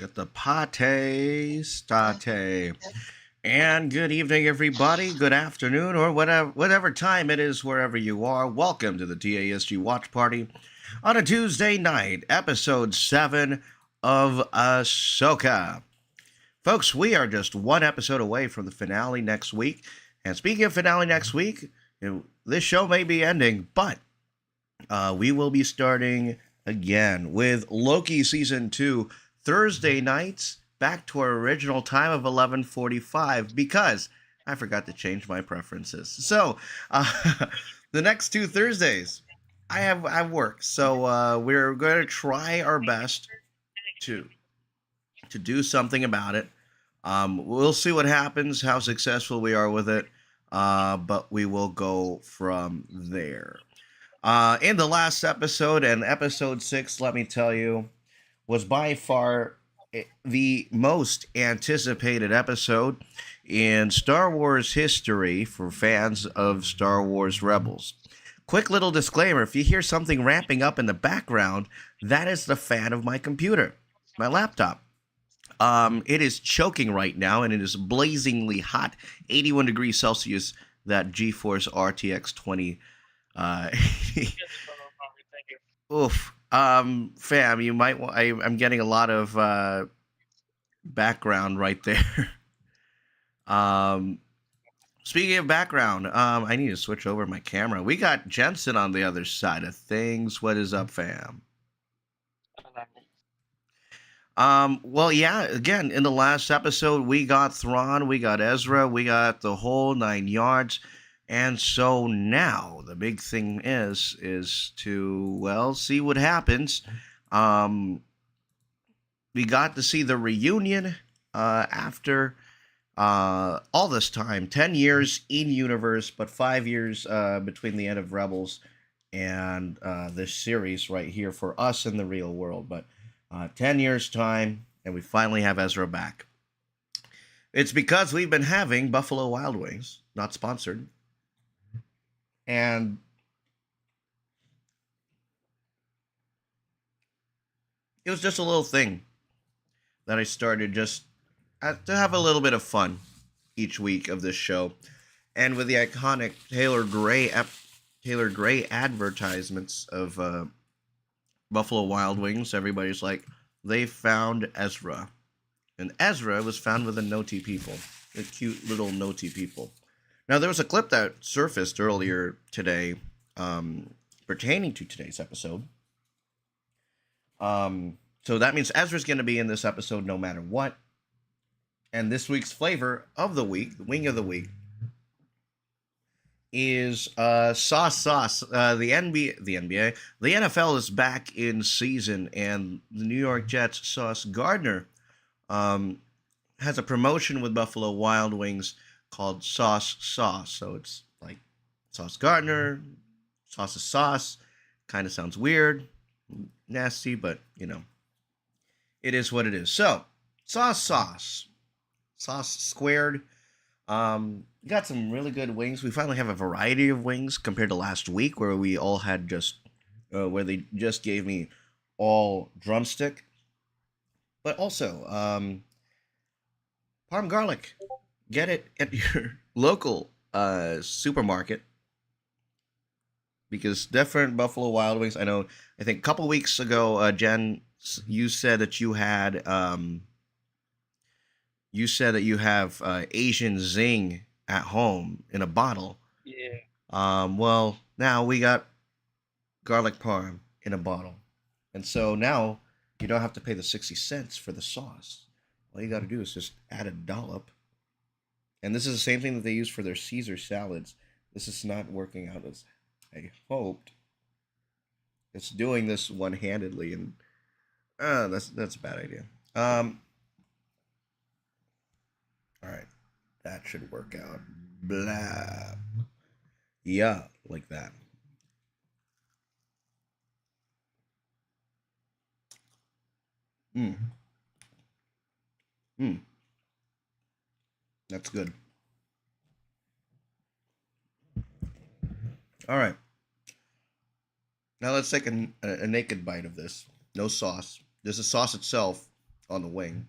Get the pate state. And good evening, everybody. Good afternoon, or whatever time it is, wherever you are. Welcome to the TASG Watch Party on a Tuesday night, episode 7 of Ahsoka. Folks, we are just one episode away from the finale next week. And speaking of finale next week, this show may be ending, but we will be starting again with Loki Season 2 Thursday nights back to our original time of 11:45 because I forgot to change my preferences. So, the next two Thursdays, I work. So, we're going to try our best to do something about it. We'll see what happens, how successful we are with it, but we will go from there. In the last episode, and episode 6, let me tell you, was by far the most anticipated episode in Star Wars history for fans of Star Wars Rebels. Quick little disclaimer, if you hear something ramping up in the background, that is the fan of my computer, my laptop. It is choking right now, and it is blazingly hot, 81 degrees Celsius, that GeForce RTX 20. Oof. Fam, you might. I'm getting a lot of background right there. um, Speaking of background, I need to switch over my camera. We got Jensen on the other side of things. What is up, fam? Well, yeah, again, in the last episode, we got Thrawn, we got Ezra, we got the whole 9 yards. And so now the big thing is to, well, see what happens. We got to see the reunion after all this time, 10 years in universe, but 5 years between the end of Rebels and this series right here for us in the real world. But 10 years time, and we finally have Ezra back. It's because we've been having Buffalo Wild Wings, not sponsored. And it was just a little thing that I started just to have a little bit of fun each week of this show. And with the iconic Taylor Gray advertisements of Buffalo Wild Wings, everybody's like, they found Ezra. And Ezra was found with the Noti people, the cute little Noti people. Now, there was a clip that surfaced earlier today pertaining to today's episode. So that means Ezra's going to be in this episode no matter what. And this week's flavor of the week, the wing of the week, is sauce. The NFL is back in season, and the New York Jets' Sauce Gardner has a promotion with Buffalo Wild Wings called Sauce. So it's like Sauce Gardner, sauce is sauce. Kind of sounds weird, nasty, but it is what it is. So sauce squared. Got some really good wings. We finally have a variety of wings compared to last week, where we all had where they just gave me all drumstick. But also, parm garlic. Get it at your local supermarket, because different Buffalo Wild Wings. I think a couple weeks ago, Jen, you said that you had Asian Zing at home in a bottle. Yeah. Well, now we got garlic parm in a bottle, and so now you don't have to pay the 60 cents for the sauce. All you got to do is just add a dollop. And this is the same thing that they use for their Caesar salads. This is not working out as I hoped. It's doing this one-handedly, and that's a bad idea. All right, that should work out. Blah. Yeah, like that. That's good. All right. Now let's take a naked bite of this. No sauce. Just the sauce itself on the wing.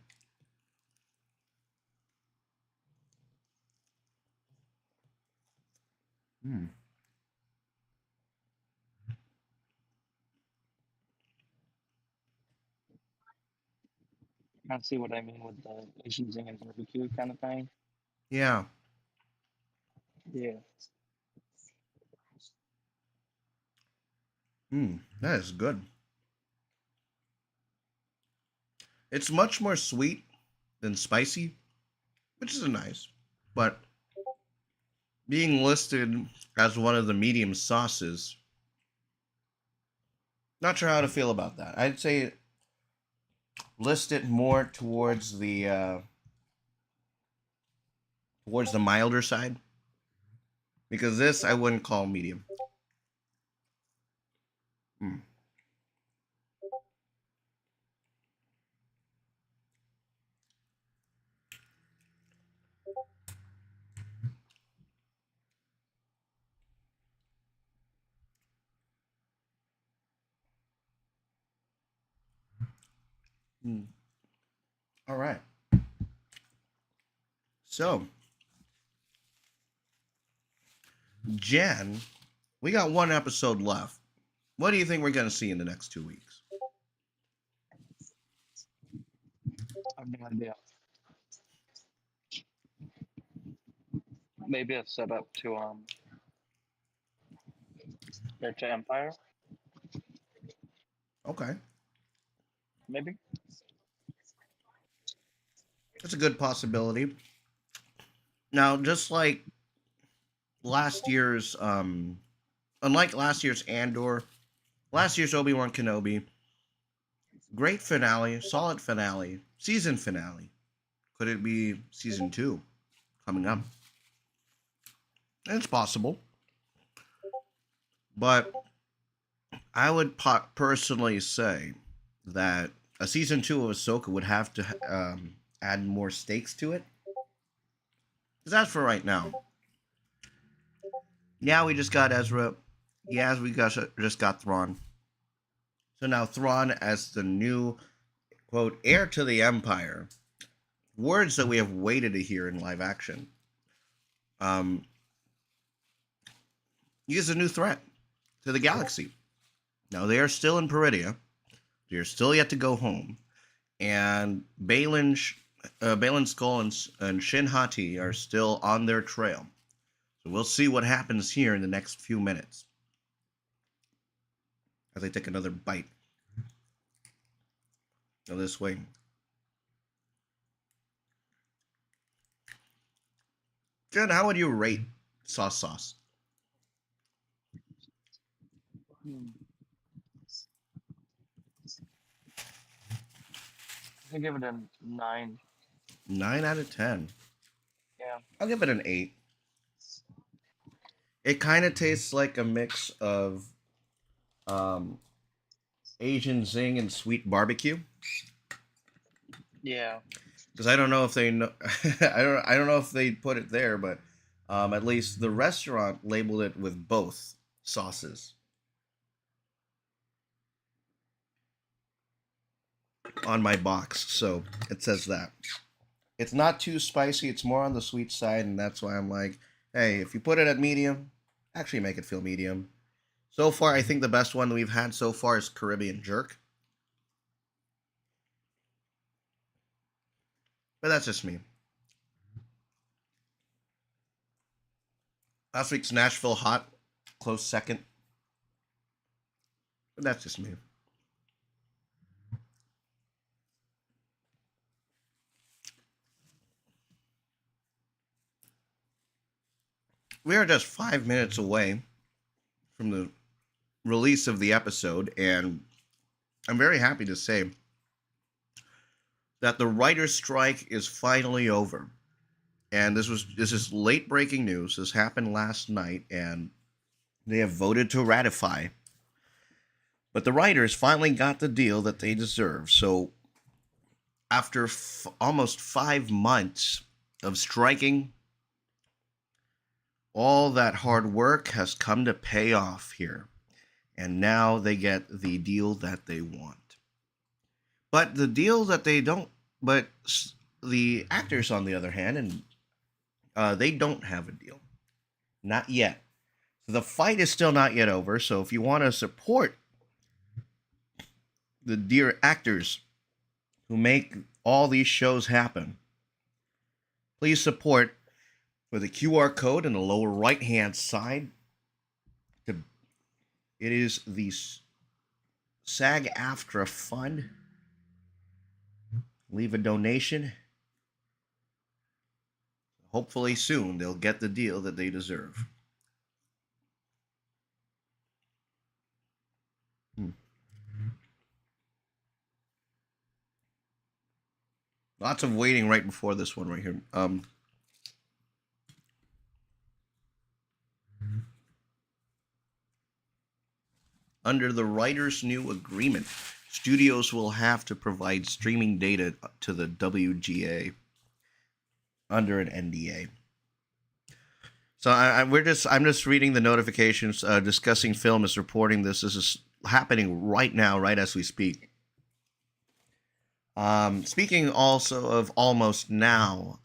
Hmm. I see what I mean with the Asian zing and barbecue kind of thing. Yeah. Yeah. Hmm. That is good. It's much more sweet than spicy, which is nice. But being listed as one of the medium sauces, not sure how to feel about that. I'd say list it more towards the milder side because this I wouldn't call medium. Mm. Mm. All right. So, Jen, we got one episode left. What do you think we're going to see in the next 2 weeks? I have no idea. Maybe a setup to Empire. Okay. Maybe. That's a good possibility. Now, just like last year's, unlike last year's Andor, last year's Obi-Wan Kenobi, great finale, solid finale, season finale. Could it be season 2 coming up? It's possible. But I would personally say that a season 2 of Ahsoka would have to add more stakes to it. Because that's for right now. Now we just got Ezra. Yes, just got Thrawn. So now Thrawn as the new quote heir to the Empire. Words that we have waited to hear in live action. Um, he is a new threat to the galaxy. Now they are still in Peridia. They are still yet to go home, and Balin Skull and Shin Hati are still on their trail. So we'll see what happens here in the next few minutes as I take another bite of this wing. Jen, how would you rate sauce? Hmm. I give it a 9. 9 out of 10. Yeah. I'll give it an 8. It kind of tastes like a mix of um, Asian zing and sweet barbecue. Yeah. Because I don't know if they know, I don't know if they put it there, but at least the restaurant labeled it with both sauces on my box, so it says that it's not too spicy. It's more on the sweet side, and that's why I'm like, hey, if you put it at medium, actually make it feel medium. So far, I think the best one we've had so far is Caribbean jerk, but that's just me. Last week's Nashville hot, close second, but that's just me. We are just 5 minutes away from the release of the episode, and I'm very happy to say that the writer's strike is finally over. And this is late breaking news. This happened last night, and they have voted to ratify. But the writers finally got the deal that they deserve. So after almost 5 months of striking, all that hard work has come to pay off here. And now they get the deal that they want. But the deal that they don't but the actors, on the other hand, and they don't have a deal, not yet. So the fight is still not yet over. So if you want to support the dear actors who make all these shows happen, please support with a QR code in the lower right hand side. It is the SAG-AFTRA Fund. Leave a donation. Hopefully soon they'll get the deal that they deserve. Lots of waiting right before this one right here. Under the writer's new agreement, studios will have to provide streaming data to the WGA under an NDA. So I'm just reading the notifications. Discussing Film is reporting this. This is happening right now, right as we speak. Speaking also of almost now.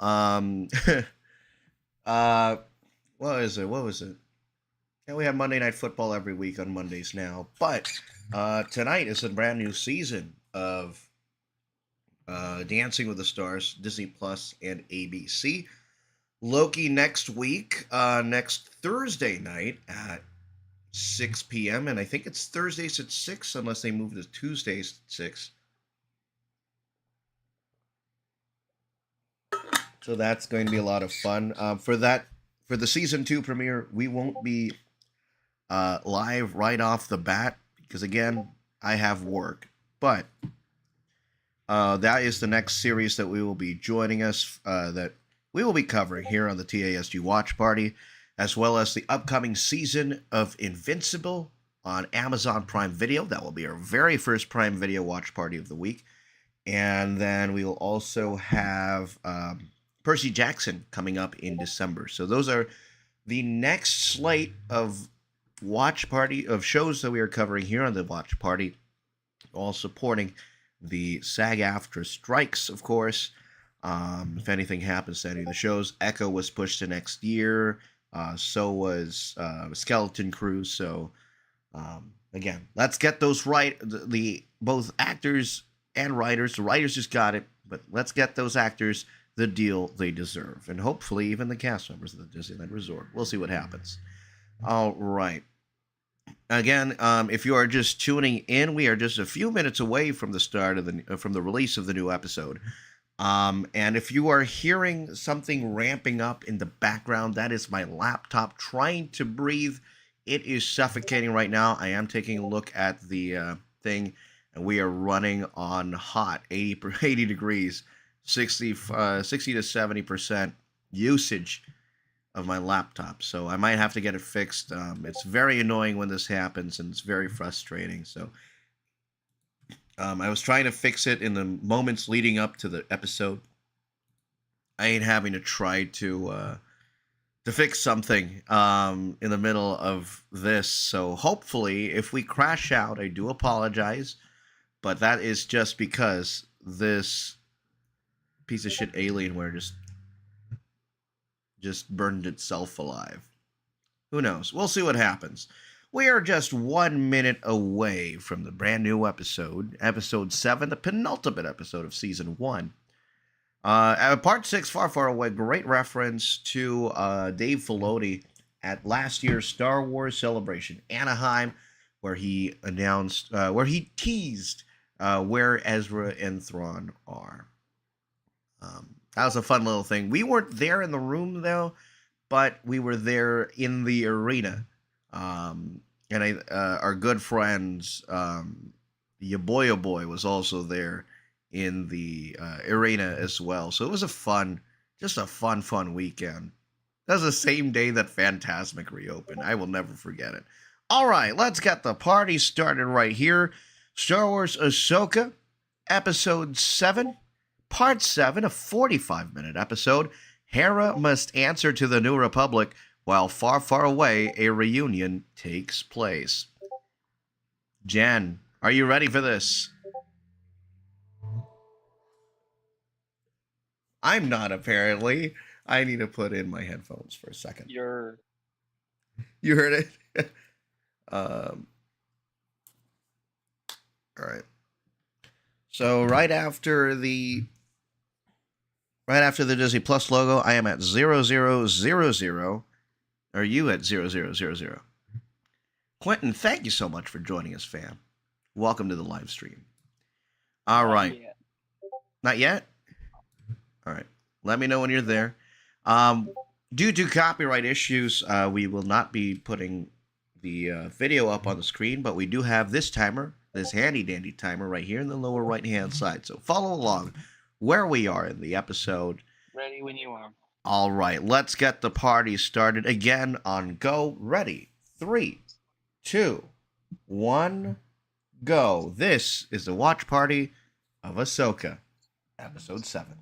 What is it? What was it? Yeah, we have Monday Night Football every week on Mondays now, but tonight is a brand new season of Dancing with the Stars, Disney Plus and ABC. Loki next week, next Thursday night at 6 p.m. And I think it's Thursdays at 6, unless they move to Tuesdays at 6. So that's going to be a lot of fun. For the season 2 premiere, we won't be live right off the bat because, again, I have work. But that is the next series that we will be joining us, that we will be covering here on the TASG Watch Party, as well as the upcoming season of Invincible on Amazon Prime Video. That will be our very first Prime Video watch party of the week. And then we will also have Percy Jackson coming up in December. So those are the next slate of watch party of shows that we are covering here on the Watch Party, all supporting the SAG-AFTRA strikes, of course. If anything happens to any of the shows, Echo was pushed to next year. So was Skeleton Crew. So again, let's get those right. The both actors and writers. The writers just got it, but let's get those actors the deal they deserve, and hopefully even the cast members of the Disneyland Resort. We'll see what happens. All right. Again, if you are just tuning in, we are just a few minutes away from the start of from the release of the new episode. And if you are hearing something ramping up in the background, that is my laptop trying to breathe. It is suffocating right now. I am taking a look at the thing, and we are running on hot 80 degrees, 60 to 70% usage of my laptop. So I might have to get it fixed. It's very annoying when this happens, and it's very frustrating. So I was trying to fix it in the moments leading up to the episode. I ain't having to try to fix something in the middle of this. So hopefully, if we crash out, I do apologize, but that is just because this piece of shit Alienware just burned itself alive. Who knows? We'll see what happens. We are just 1 minute away from the brand new episode, episode 7, the penultimate episode of season 1. Part 6, Far, Far Away, great reference to Dave Filoni at last year's Star Wars Celebration, Anaheim, where he announced, where he teased where Ezra and Thrawn are. That was a fun little thing. We weren't there in the room, though, but we were there in the arena. And our good friends, your boy was also there in the arena as well. So it was just a fun weekend. That was the same day that Fantasmic reopened. I will never forget it. All right, let's get the party started right here. Star Wars Ahsoka, Episode 7, Part 7, a 45-minute episode. Hera must answer to the New Republic while far, far away a reunion takes place. Jen, are you ready for this? I'm not apparently. I need to put in my headphones for a second. You're You heard it? um, all right. So right after the Disney Plus logo, I am at 0000. Are you at 0000? Quentin, thank you so much for joining us, fam. Welcome to the live stream. All not right. yet. Not yet? All right. Let me know when you're there. Um, Due to copyright issues, we will not be putting the video up on the screen, but we do have this timer, this handy dandy timer right here in the lower right hand side. So follow along where we are in the episode. Ready when you are. All right, let's get the party started again on go. Ready? 3, 2, 1, go. This is the watch party of Ahsoka, episode 7.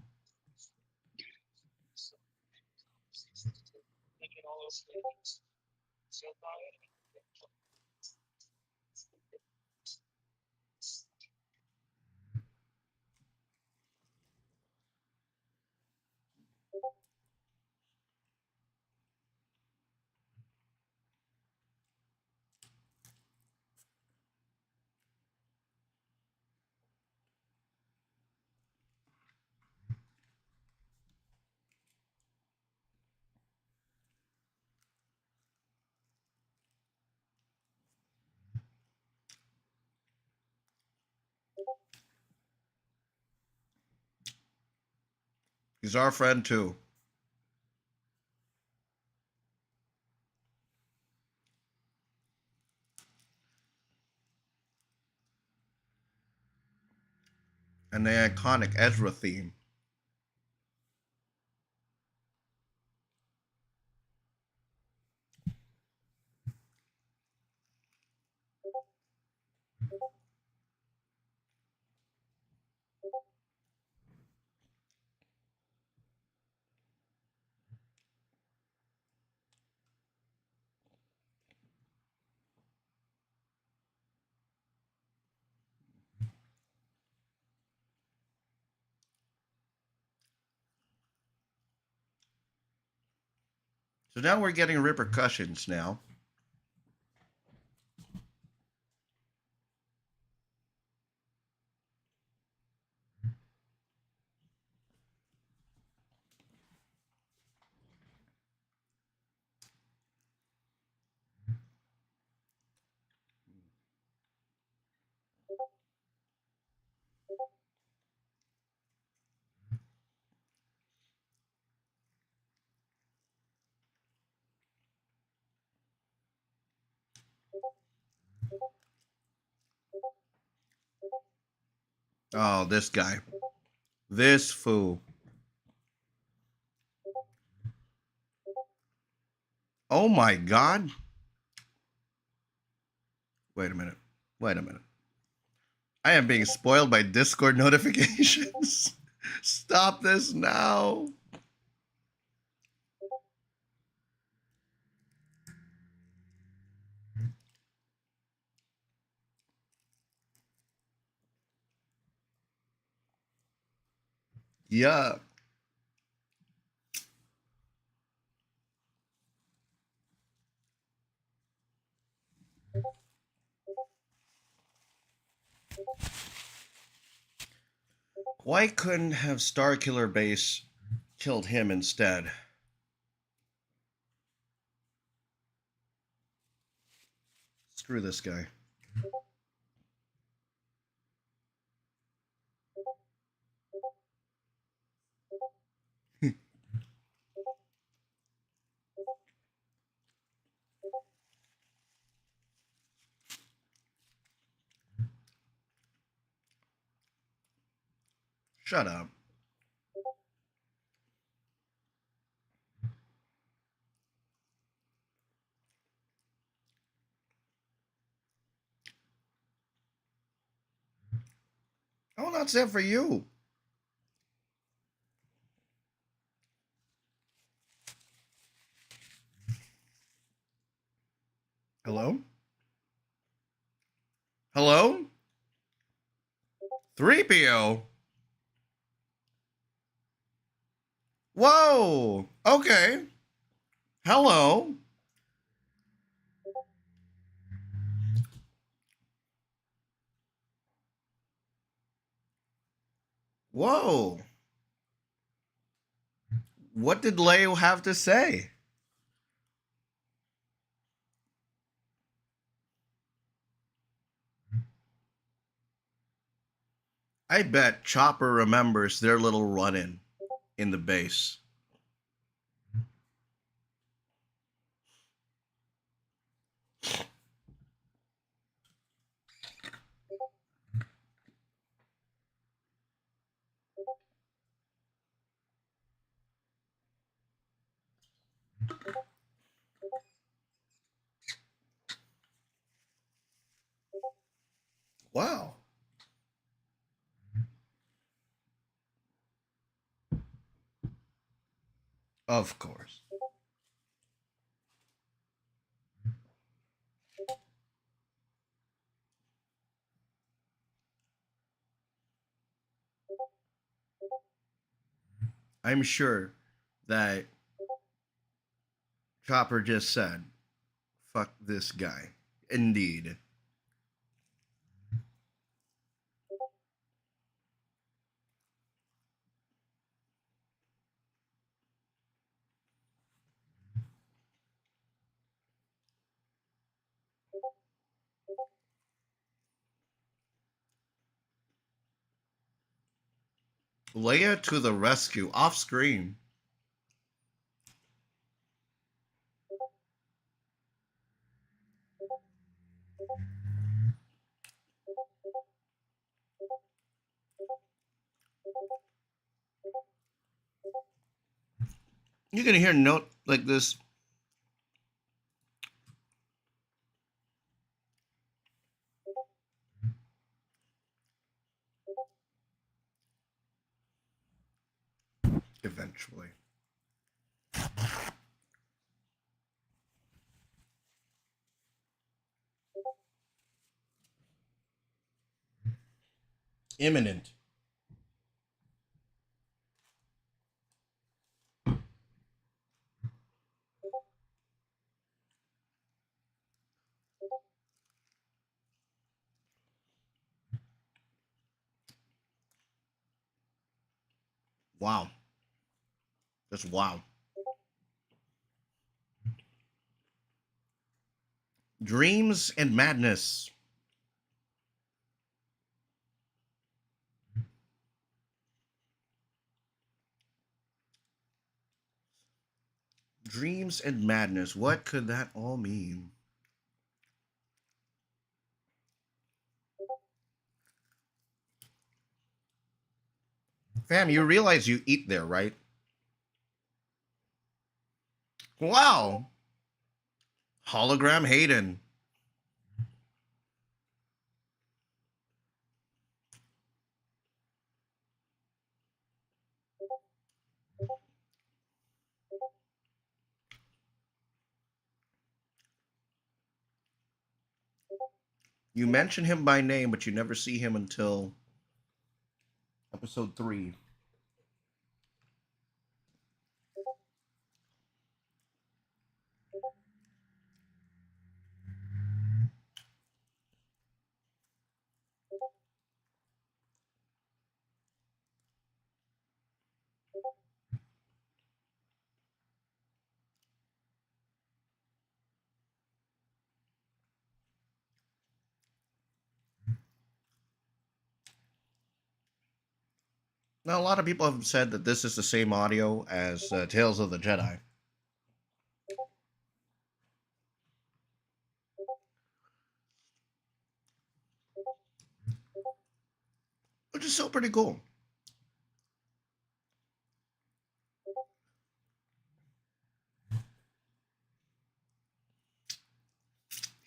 He's our friend too. And the iconic Ezra theme. So now we're getting repercussions now. Oh, this guy. This fool. Oh my god. Wait a minute. Wait a minute. I am being spoiled by Discord notifications. Stop this now. Yeah. Why couldn't have Starkiller Base killed him instead? Screw this guy. Shut up. Oh, that's it for you. Hello? Hello? 3PO? Whoa. Okay. Hello. Whoa. What did Leo have to say? I bet Chopper remembers their little run in the base. Wow. Of course. I'm sure that Chopper just said, fuck this guy. Indeed. Leia to the rescue off screen. You're gonna hear a note like this eventually. Imminent. Wow. Just wow. Dreams and madness. Dreams and madness. What could that all mean? Fam, you realize you eat there, right? Wow. Hologram Hayden. You mention him by name, but you never see him until episode 3. Now, a lot of people have said that this is the same audio as Tales of the Jedi, which is still pretty cool.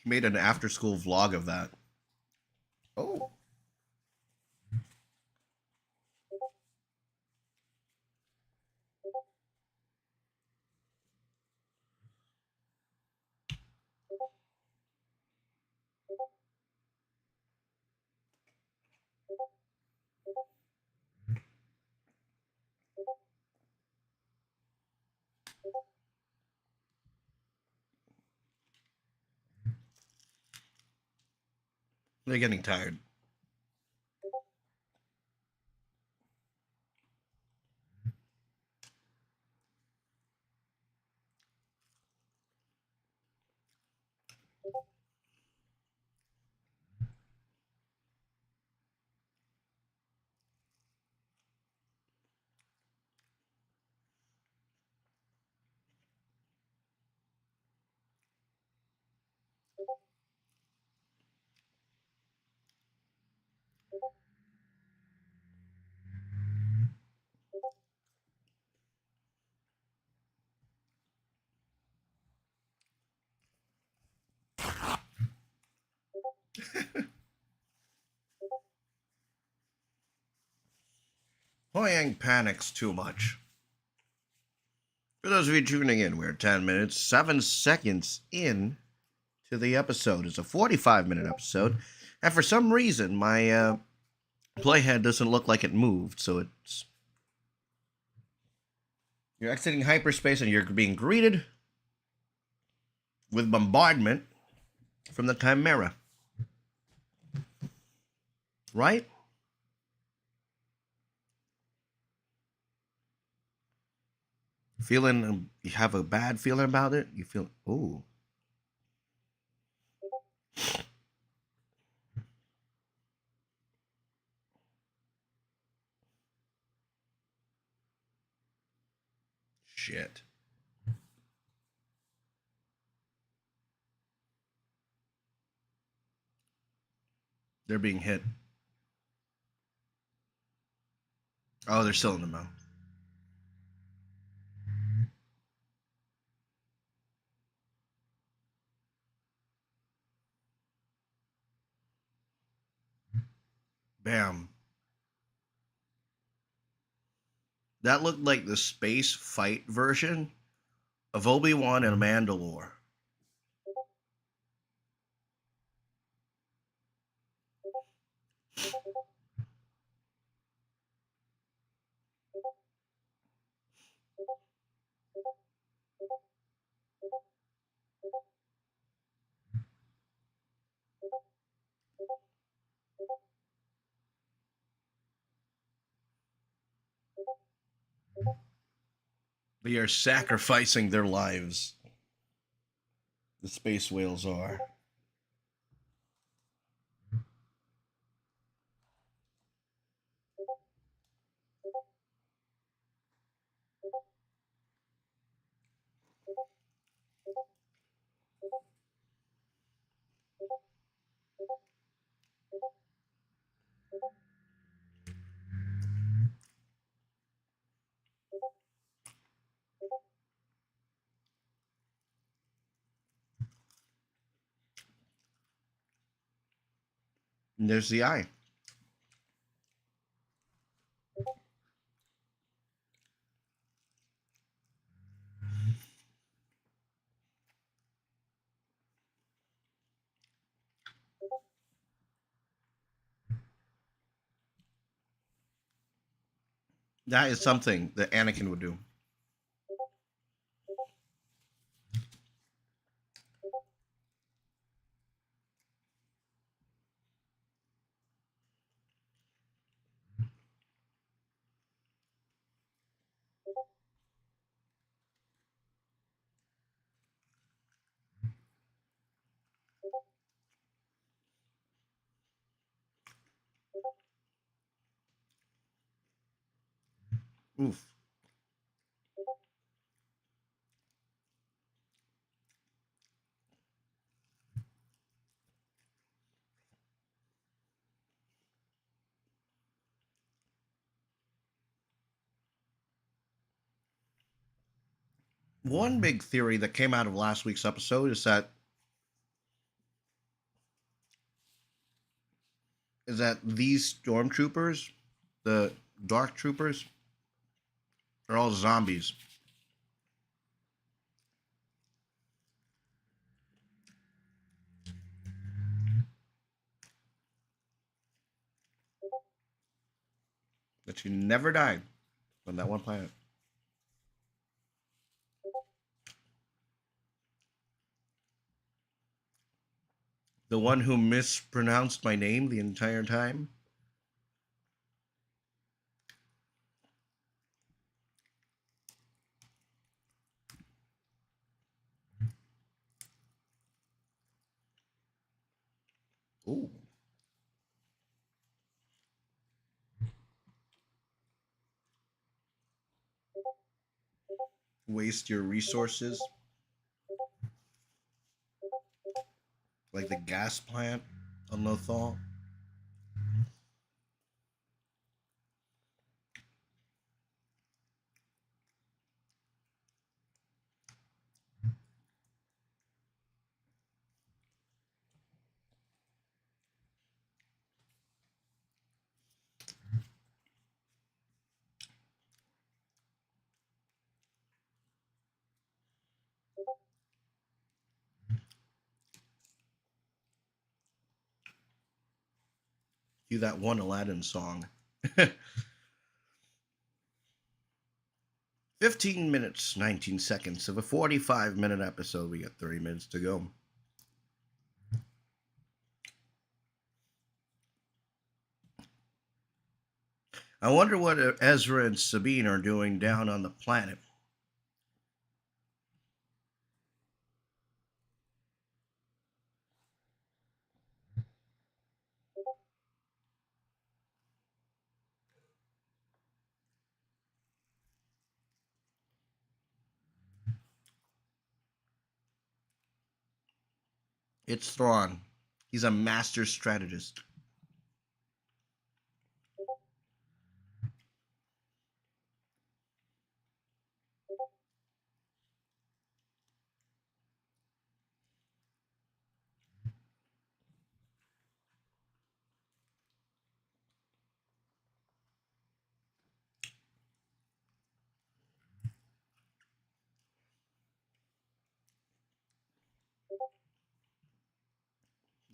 He made an after school vlog of that. Oh. They're getting tired. Hoyang panics too much. For those of you tuning in, we're 10 minutes, 7 seconds in to the episode. It's a 45-minute episode. And for some reason, my playhead doesn't look like it moved. So it's. You're exiting hyperspace and you're being greeted with bombardment from the Chimera. Right? Feeling. You have a bad feeling about it? You feel. Ooh. Shit. They're being hit. Oh, they're still in the mouth. Bam. That looked like the space fight version of Obi-Wan and Mandalore. They are sacrificing their lives. The space whales are. And there's the eye. That is something that Anakin would do. Oof. One big theory that came out of last week's episode is that these stormtroopers, the dark troopers, are all zombies. That she never died on that one planet. The one who mispronounced my name the entire time? Ooh. Waste your resources like the gas plant on Lothal. Cue that one Aladdin song. 15 minutes, 19 seconds of a 45-minute episode. We got 30 minutes to go. I wonder what Ezra and Sabine are doing down on the planet. It's Thrawn. He's a master strategist.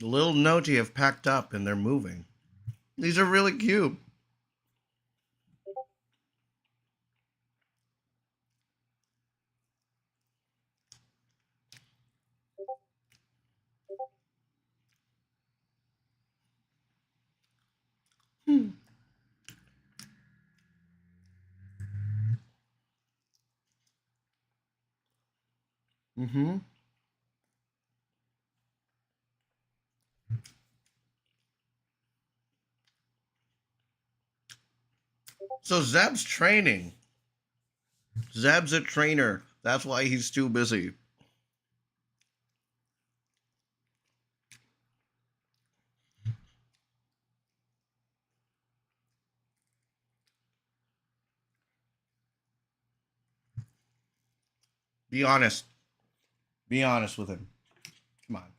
The little Noti have packed up and they're moving. These are really cute. Hmm. Mm-hmm. So Zeb's training. Zeb's a trainer. That's why he's too busy. Be honest. Be honest with him. Come on.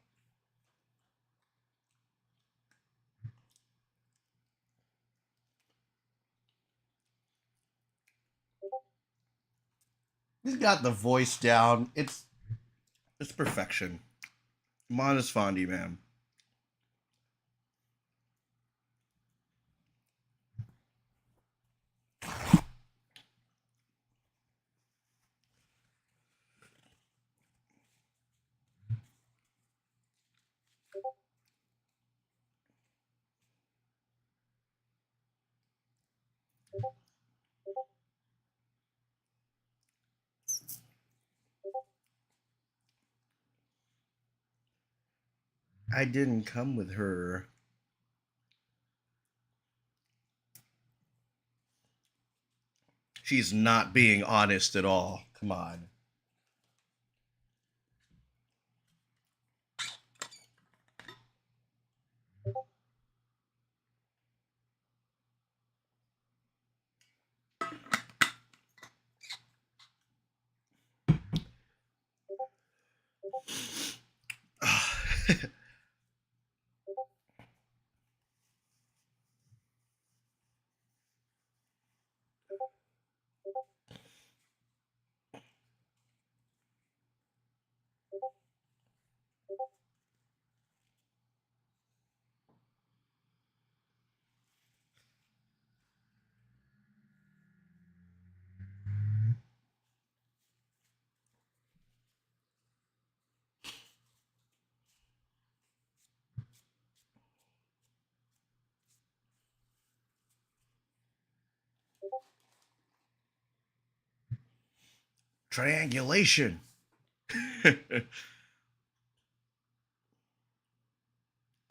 He's got the voice down. It's perfection. Modest Fondy, man. I didn't come with her. She's not being honest at all. Come on. Triangulation.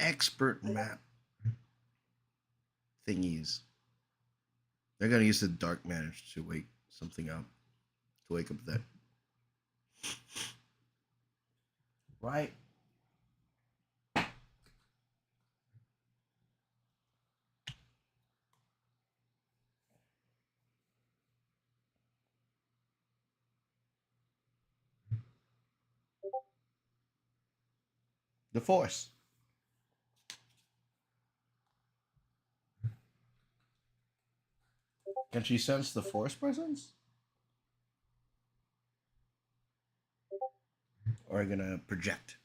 Expert map thingies. They're gonna use the dark matter to wake something up. To wake up that. Right? The force. Can she sense the force presence? Or are you gonna project?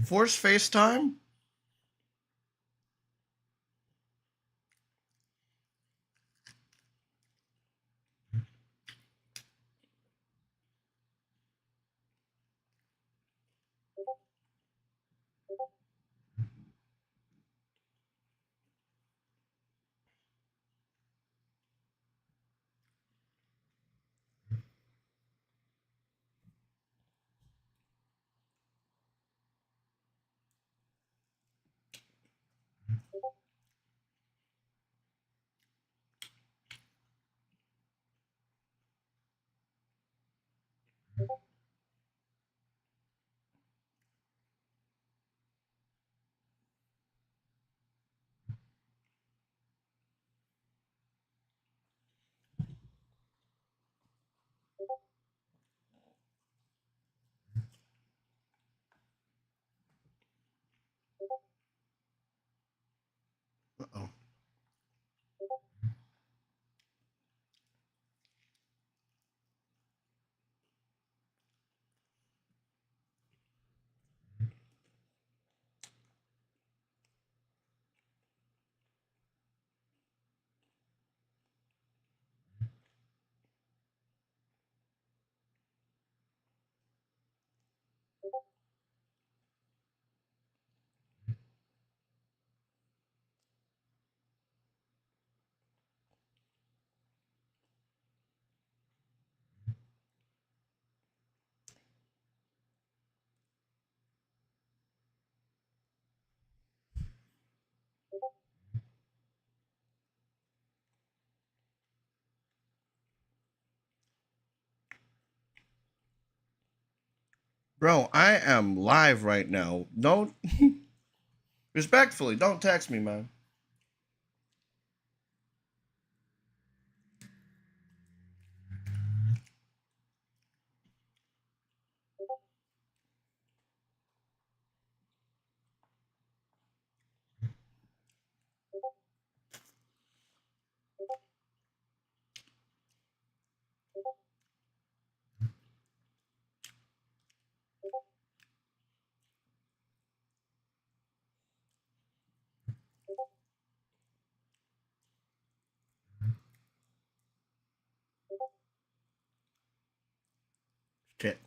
Force FaceTime? Uh-oh. Bro, I am live right now. Don't respectfully, don't text me, man. Shit.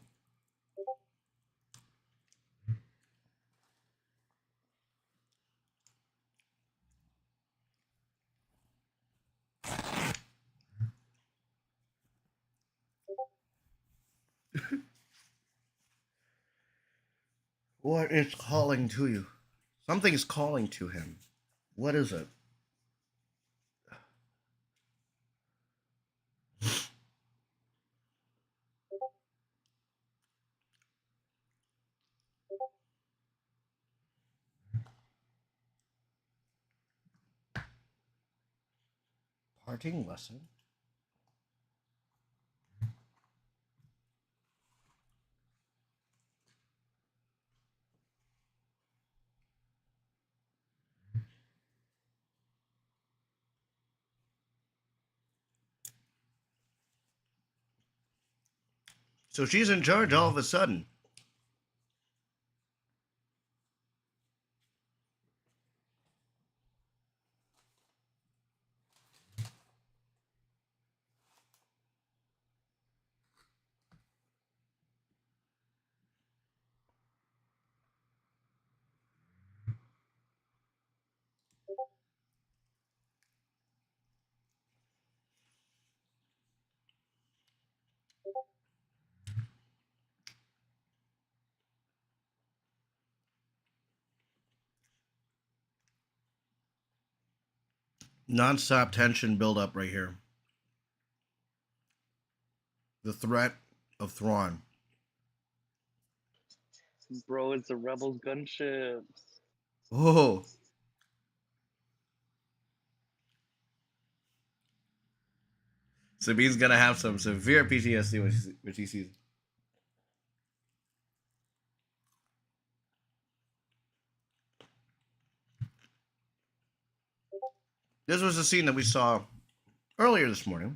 What is calling to you? Something is calling to him. What is it? Parting lesson? So she's in charge all of a sudden. Non-stop tension build up right here. The threat of Thrawn. Bro, it's the Rebels gunships. Oh, Sabine's gonna have some severe PTSD when she sees it. This was a scene that we saw earlier this morning.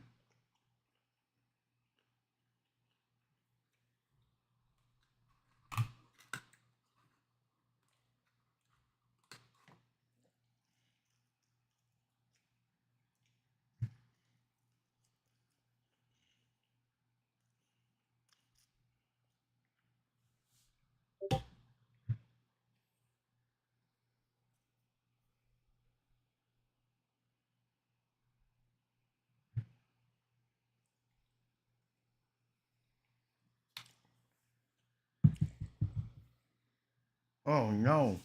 Oh no.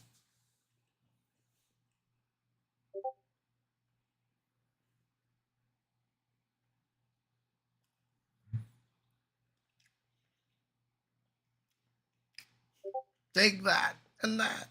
Take that and that.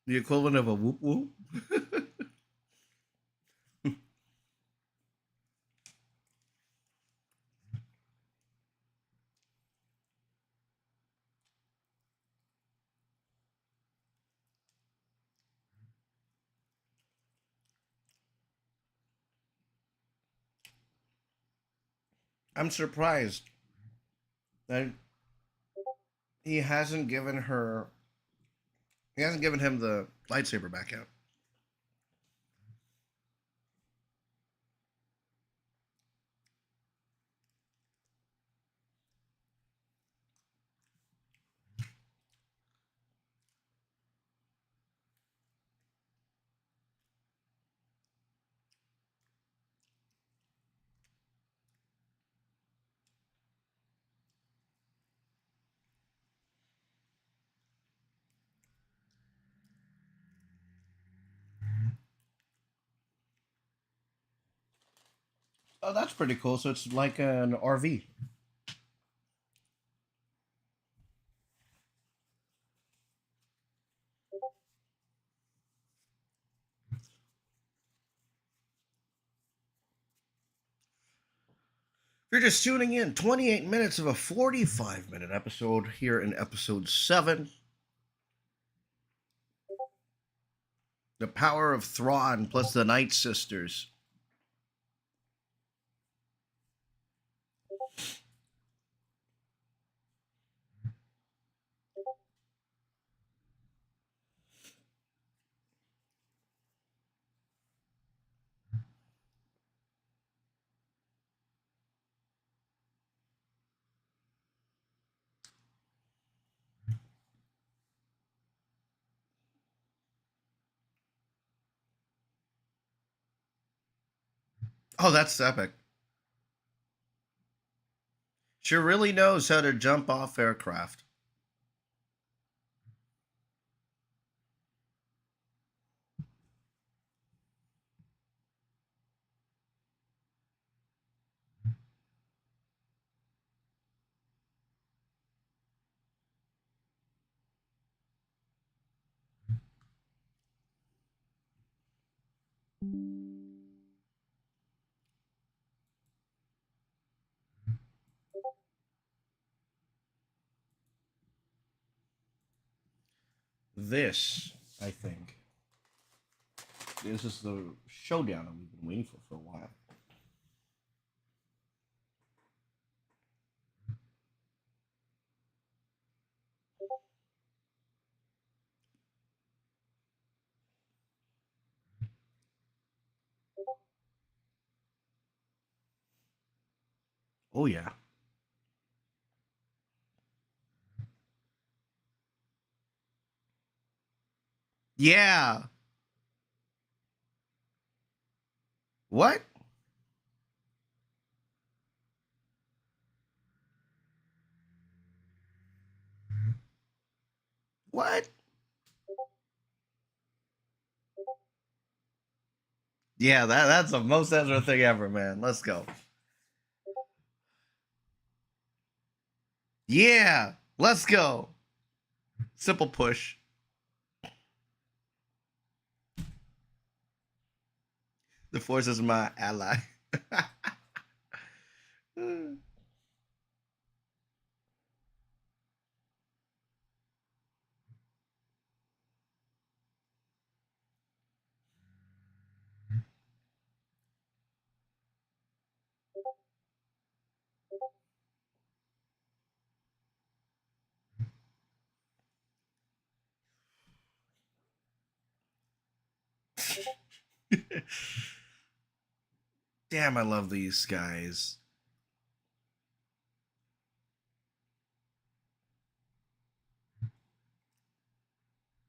The equivalent of a whoop whoop. I'm surprised that he hasn't given her. He hasn't given him the lightsaber back yet. Oh, that's pretty cool. So it's like an RV. If you're just tuning in, 28 minutes of a 45-minute episode here in episode 7. The power of Thrawn plus the Night Sisters. Oh, that's epic. She really knows how to jump off aircraft. This, I think, this is the showdown that we've been waiting for a while. Oh yeah. Yeah. What? What? Yeah, that's the most Ezra thing ever, man. Let's go. Yeah, let's go. Simple push. The Force is my ally. Damn, I love these guys.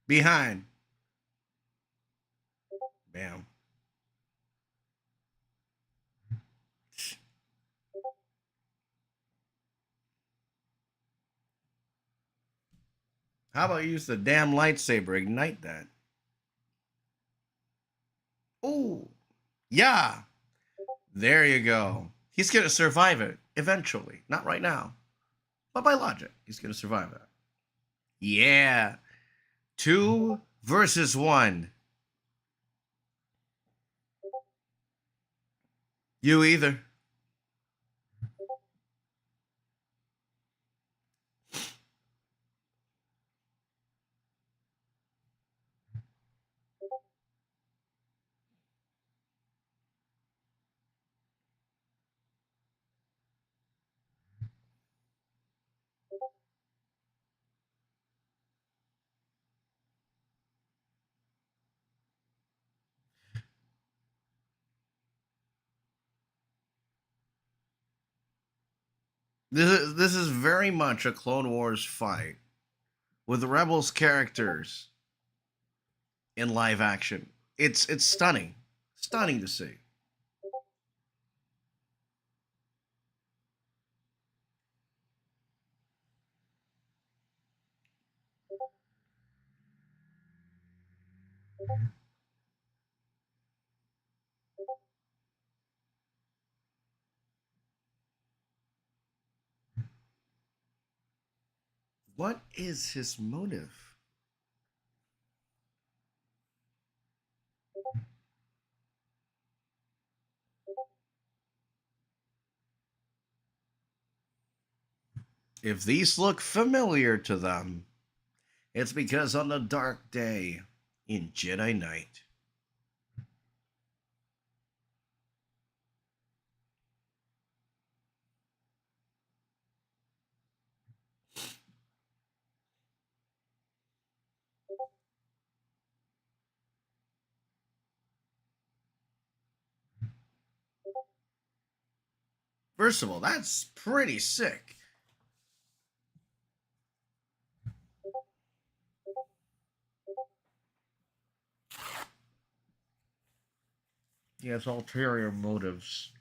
Behind. Bam. How about you use the damn lightsaber? Ignite that. Oh, yeah. There you go. He's going to survive it eventually. Not right now, but by logic, he's going to survive that. Yeah. Two versus one. You either. This is very much a Clone Wars fight with the Rebels characters in live action. It's stunning. Stunning to see. What is his motive? If these look familiar to them, it's because on a dark day in Jedi Night. First of all, that's pretty sick. He has ulterior motives.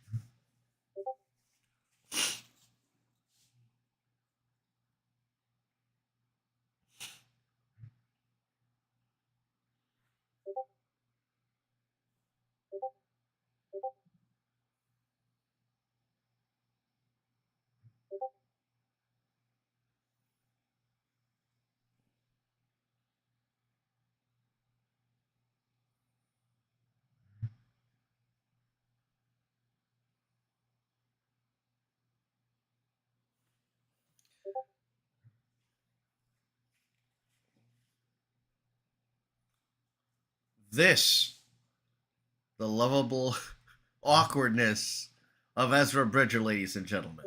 This, the lovable awkwardness of Ezra Bridger, ladies and gentlemen.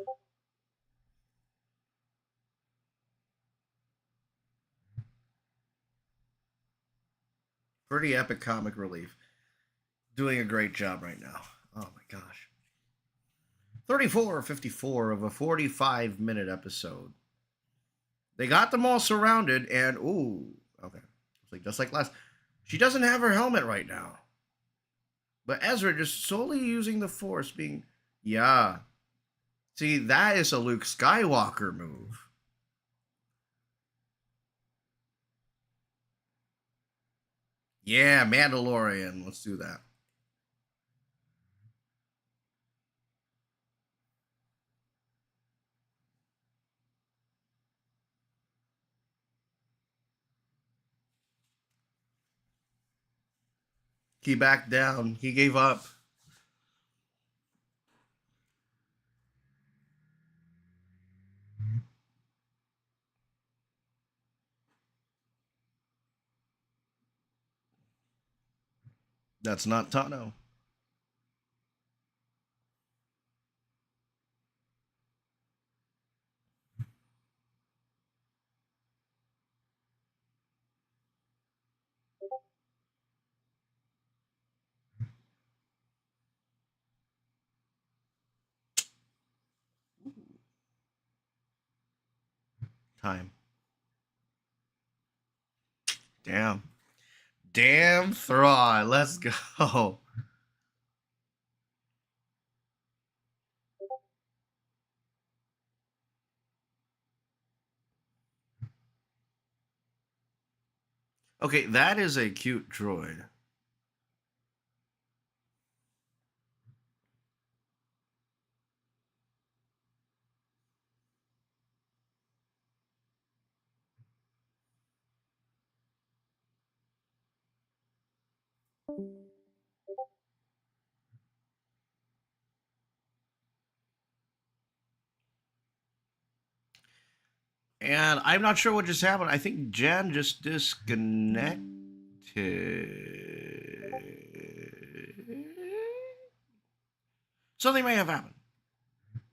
Pretty epic comic relief. Doing a great job right now. Oh my gosh. 34:54 of a 45-minute episode. They got them all surrounded, and ooh, okay. It's like just like last. She doesn't have her helmet right now. But Ezra just solely using the Force being, yeah. See, that is a Luke Skywalker move. Yeah, Mandalorian. Let's do that. He backed down. He gave up. That's not Tano. Time. Damn. Damn Thrawn. Let's go. Okay, that is a cute droid. And I'm not sure what just happened. I think Jen just disconnected. Something may have happened.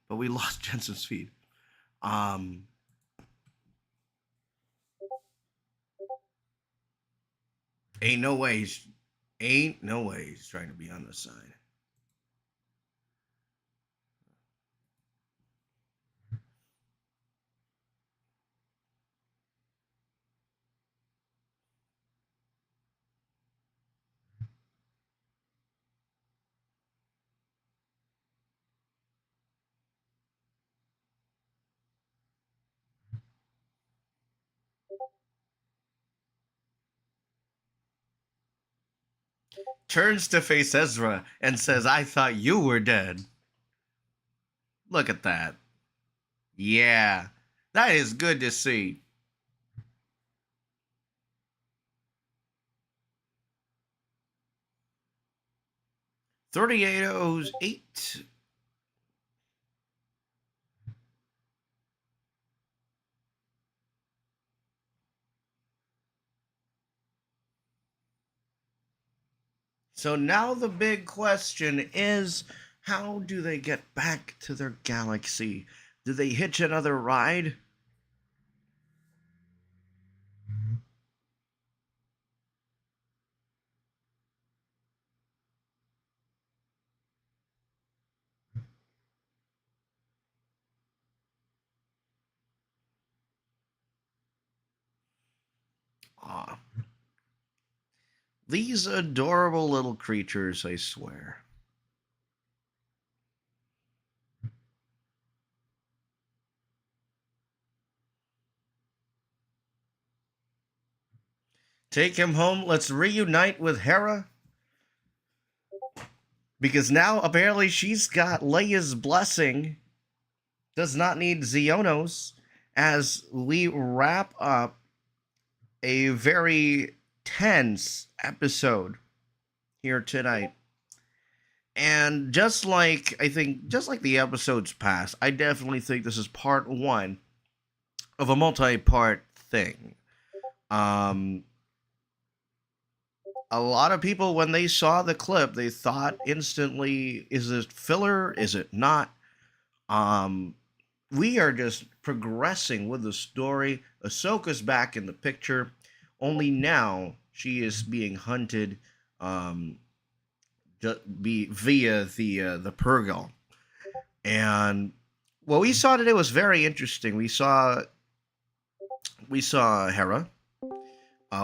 But we lost Jensen's feed. Um ain't no way he's trying to be on the side. Turns to face Ezra and says, I thought you were dead. Look at that. Yeah. That is good to see. 3808. So now the big question is, how do they get back to their galaxy? Do they hitch another ride? Aw. These adorable little creatures, I swear. Take him home. Let's reunite with Hera. Because now apparently she's got Leia's blessing. Does not need Xionos. As we wrap up a very tense episode here tonight. And just like the episodes past, I definitely think this is part one of a multi-part thing. A lot of people, when they saw the clip, they thought instantly, is it filler? Is it not? We are just progressing with the story. Ahsoka's back in the picture, only now she is being hunted via the Purgal. And what we saw today was very interesting. We saw Hera.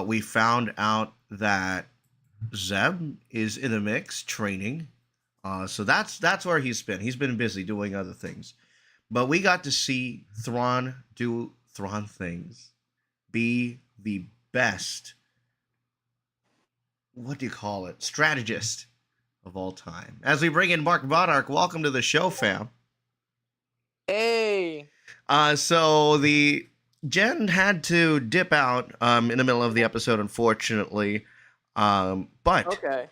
We found out that Zeb is in the mix training. So that's where he's been. He's been busy doing other things. But we got to see Thrawn do Thrawn things. Be the best, what do you call it, strategist of all time. As we bring in Mark Vodark, welcome to the show, fam. Hey. So the Jen had to dip out in the middle of the episode, unfortunately. But Okay.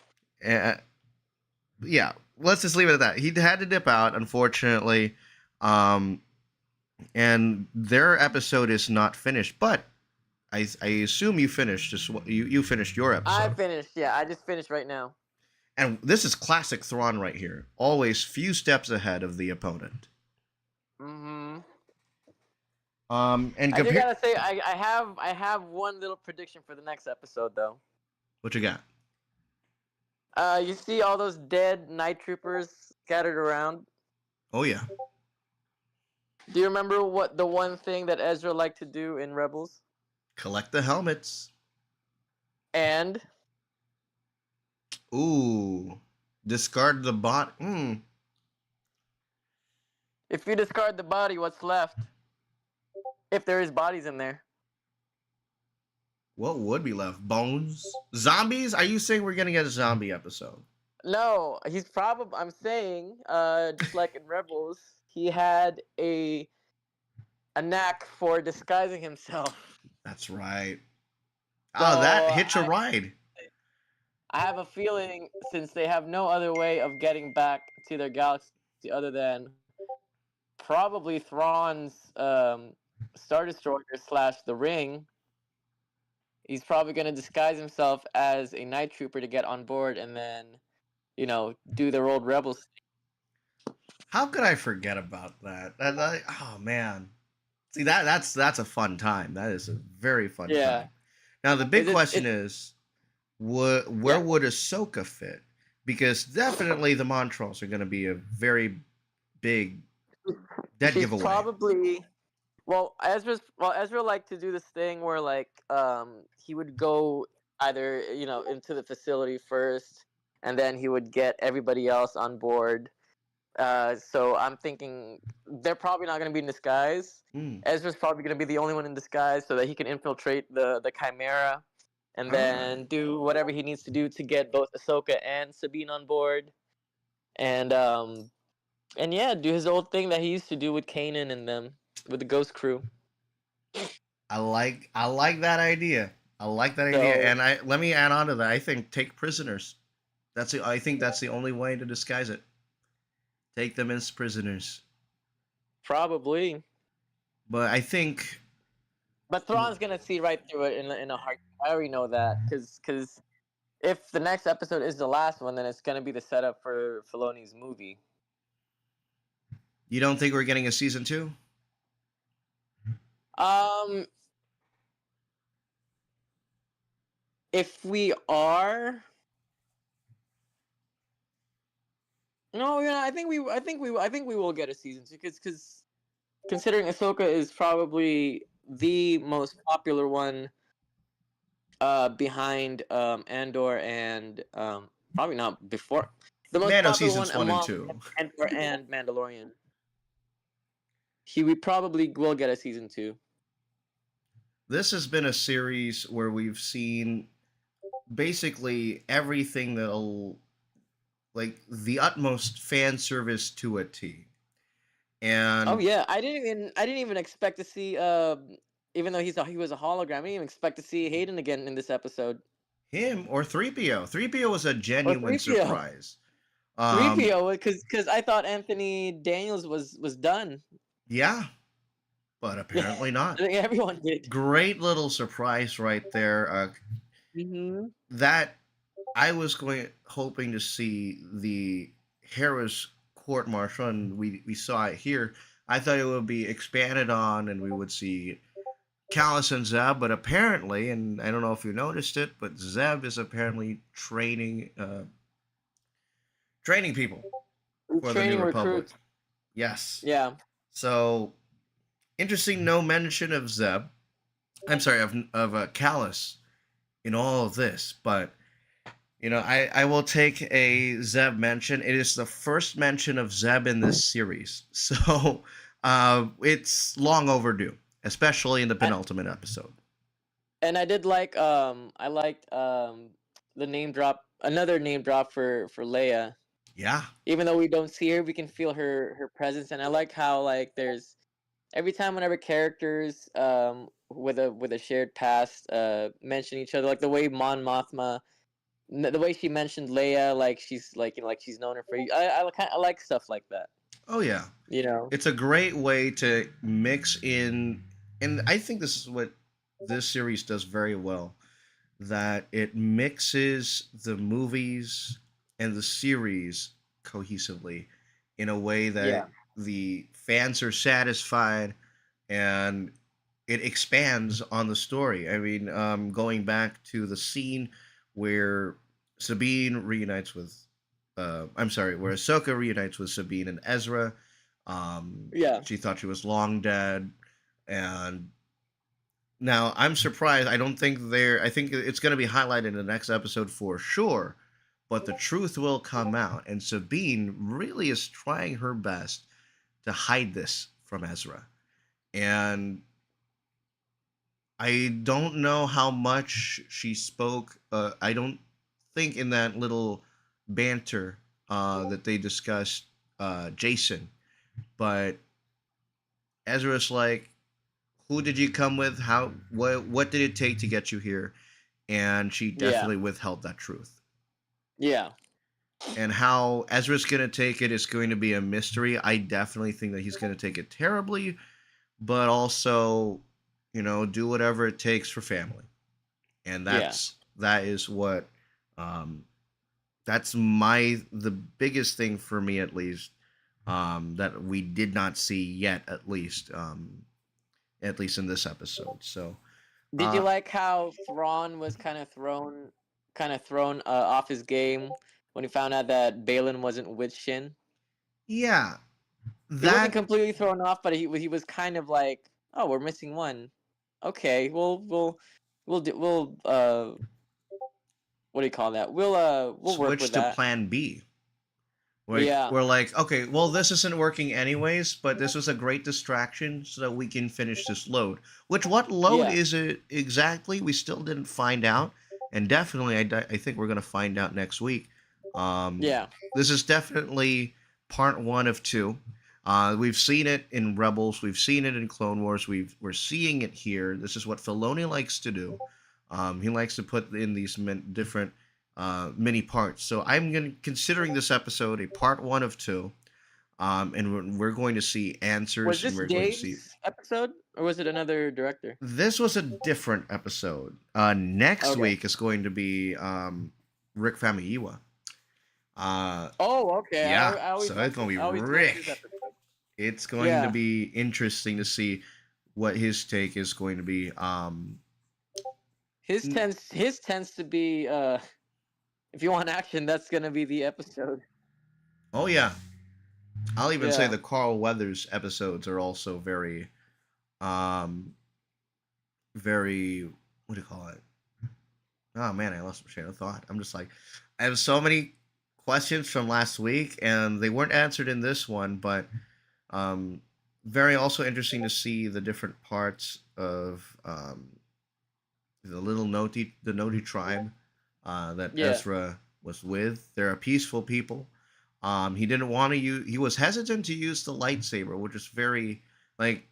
yeah, let's just leave it at that. He had to dip out, unfortunately. And their episode is not finished, but I assume you finished you finished your episode. I finished. Yeah, I just finished right now. And this is classic Thrawn right here. Always few steps ahead of the opponent. Mm-hmm. And I do gotta say, I have one little prediction for the next episode though. What you got? You see all those dead night troopers scattered around? Oh yeah. Do you remember what the one thing that Ezra liked to do in Rebels? Collect the helmets. And Ooh. Discard the bot. if you discard the body, what's left? If there is bodies in there. What would be left? Bones? Zombies? Are you saying we're gonna get a zombie episode? No, he's probably. I'm saying, just like in Rebels, he had a knack for disguising himself. That's right. So Oh, that hitch a ride. I have a feeling, since they have no other way of getting back to their galaxy other than probably Thrawn's Star Destroyer / the Ring, he's probably going to disguise himself as a night trooper to get on board and then, do their old rebels. How could I forget about that? Oh man. See that's a fun time. That is a very fun time. Now the big question is, where would Ahsoka fit? Because definitely the Montrals are going to be a very big dead giveaway. Probably. Ezra liked to do this thing where he would go either into the facility first, and then he would get everybody else on board. So I'm thinking they're probably not going to be in disguise. Ezra's probably going to be the only one in disguise so that he can infiltrate the Chimera and then do whatever he needs to do to get both Ahsoka and Sabine on board. And yeah, do his old thing that he used to do with Kanan and them, with the Ghost Crew. I like that idea. And let me add on to that. I think take prisoners. I think that's the only way to disguise it. Take them as prisoners. Probably. But I think. But Thrawn's gonna see right through it in a heart. I already know that because if the next episode is the last one, then it's gonna be the setup for Filoni's movie. You don't think we're getting a season 2? If we are. No, I think we will get a season 2 because considering Ahsoka is probably the most popular one behind Andor and probably not before the most Mando popular seasons one 1 and 2. Andor and Mandalorian. We probably will get a season 2. This has been a series where we've seen basically everything that'll the utmost fan service to a T. And oh yeah, I didn't even expect to see even though he was a hologram, I didn't even expect to see Hayden again in this episode. Him or 3PO. 3PO was a genuine surprise. 3PO because I thought Anthony Daniels was done. Yeah. But apparently not. I think everyone did. Great little surprise right there. That I was hoping to see the Hera's court martial, and we saw it here. I thought it would be expanded on, and we would see Callus and Zeb, but apparently, and I don't know if you noticed it, but Zeb is apparently training people for the New Republic. Yes. Yeah. So interesting. No mention of Zeb. I'm sorry, of Callus in all of this, but I will take a Zeb mention. It is the first mention of Zeb in this series, so it's long overdue, especially in the And penultimate episode. I did like I liked the name drop, another name drop for Leia. Yeah. Even though we don't see her, we can feel her presence, and I like how like there's every time whenever characters with a shared past mention each other, like the way Mon Mothma, the way she mentioned Leia, like she's like like she's known her for. I like stuff like that. Oh yeah. You know. It's a great way to mix in, and I think this is what this series does very well. That it mixes the movies and the series cohesively in a way that Yeah. the fans are satisfied and it expands on the story. I mean, going back to the scene where Sabine reunites with, I'm sorry, where Ahsoka reunites with Sabine and Ezra. Yeah. She thought she was long dead, and now I'm surprised. I don't think they're. I think it's going to be highlighted in the next episode for sure, but the truth will come out, and Sabine really is trying her best to hide this from Ezra, and I don't know how much she spoke. I don't think in that little banter that they discussed Jason, but Ezra's like, "Who did you come with? How? What did it take to get you here?" And she Yeah. definitely withheld that truth. Yeah. And how Ezra's going to take it is going to be a mystery. I definitely think that he's going to take it terribly, but also, do whatever it takes for family. And Yeah. that is what um that's the biggest thing for me, at least, that we did not see yet, at least in this episode. So Did you uh like how Thrawn was kind of thrown off his game when he found out that Balin wasn't with Shin? yeah, He wasn't that completely thrown off, but he was kind of like, "Oh, we're missing one. Okay, we'll what do you call that? We'll work switch with to that." plan B. Like, Yeah. we're like, okay, well, this isn't working anyways, but this was a great distraction so that we can finish this load. Which, what load Yeah. is it exactly? We still didn't find out, and definitely, I think we're gonna find out next week. Um, Yeah. this is definitely part one of two. We've seen it in Rebels, we've seen it in Clone Wars, we're seeing it here. This is what Filoni likes to do. He likes to put in these different mini parts. So I'm considering this episode a part one of two, and we're going to see Was answers, and this we're going to see. Dave's episode or was it another director? This was a different episode. Next Okay. week is going to be Rick Famuyiwa. Oh, okay. Yeah, I always so it's like going this. to I be always like this Rick. episode. It's going to Yeah. be interesting to see what his take is going to be. His tends to be if you want action, that's gonna be the episode. Oh yeah, I'll even say Yeah. the Carl Weathers episodes are also very, um, very, what do you call it? Oh man, I lost my train of thought. I'm just like, I have so many questions from last week, and they weren't answered in this one, but um, very also interesting to see the different parts of the Noti tribe that Yeah. Ezra was with. They're a peaceful people. He didn't want to use. He was hesitant to use the lightsaber, which is very like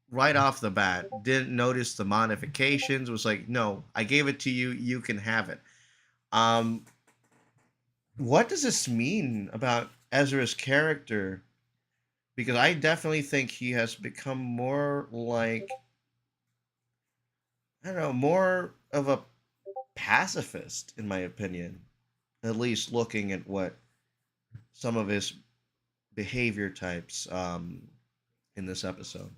right off the bat. Didn't notice the modifications. Was like, no, I gave it to you. You can have it. Um, what does this mean about Ezra's character? Because I definitely think he has become more like, I don't know, more of a pacifist, in my opinion. At least looking at what some of his behavior types in this episode.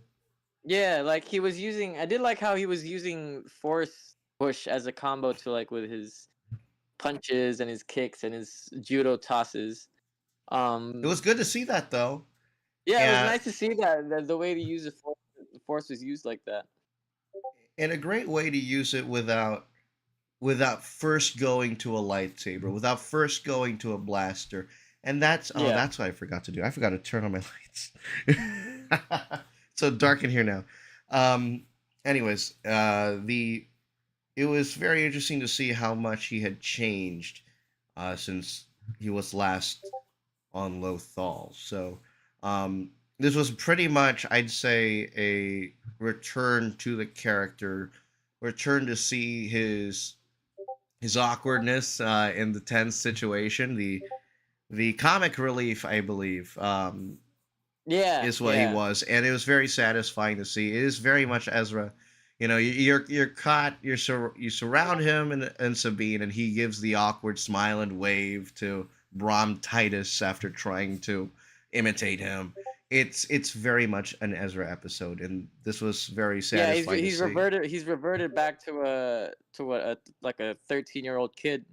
Yeah, like he was using I did like how he was using force push as a combo to like with his punches and his kicks and his judo tosses. It was good to see that though. Yeah, it was And nice to see that the way to use the force was used like that. a great way to use it without first going to a lightsaber, without first going to a blaster. And Yeah. that's what I forgot to do. I forgot to turn on my lights. So dark in here now. Um anyways, the it was very interesting to see how much he had changed since he was last on Lothal. So this was pretty much, I'd say, a return to the character, return to see his awkwardness in the tense situation. The comic relief, I believe, Yeah, is what he yeah. was, and it was very satisfying to see. It is very much Ezra. You know, you're caught. You surround him and Sabine, and he gives the awkward smile and wave to Brom Titus after trying to imitate him. It's very much an Ezra episode, and this was very Yeah, satisfying to see. he's reverted back to a like a 13-year-old kid.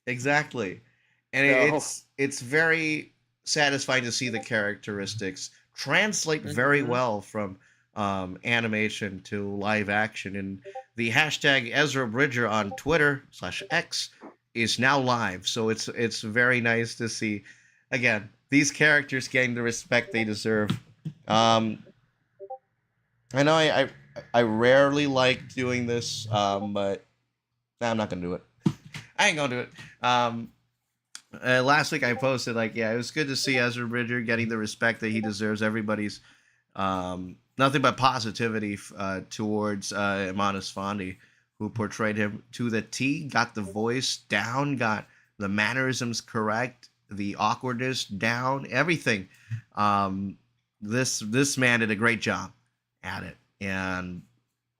Exactly, and So, it's very satisfying to see the characteristics translate very mhm. well from animation to live action. And the hashtag Ezra Bridger on Twitter/X is now live, so it's very nice to see again these characters getting the respect they deserve. Um, I know I rarely like doing this, but nah, I'm not gonna do it. I ain't gonna do it. Last week I posted like, yeah, it was good to see Ezra Bridger getting the respect that he deserves. Everybody's nothing but positivity towards Iman Esfandi, who portrayed him to the T, got the voice down, got the mannerisms correct, the awkwardness down, everything. Um, this man did a great job at it, and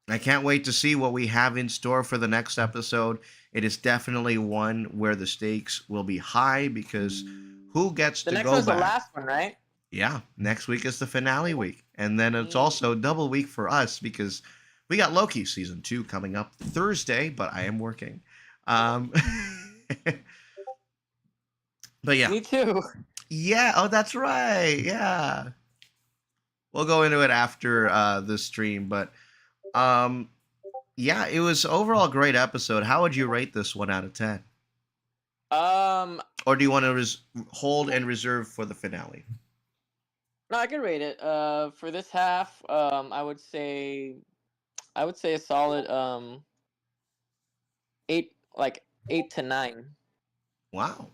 I can't wait to see what we have in store for the next episode. It is definitely one where the stakes will be high because who gets The to next go one's the back? last one, right? Yeah, next week is the finale week. And then it's Mm. also double week for us because we got Loki season 2 coming up Thursday, but I am working. Um, but yeah. Me too. Yeah, oh, that's right. Yeah. We'll go into it after the stream, but um, yeah, it was overall a great episode. How would you rate this 1 out of 10? Um, Or do you want to hold and reserve for the finale? no, I can rate it. For this half, I would say a solid 8, like 8 to 9. Wow.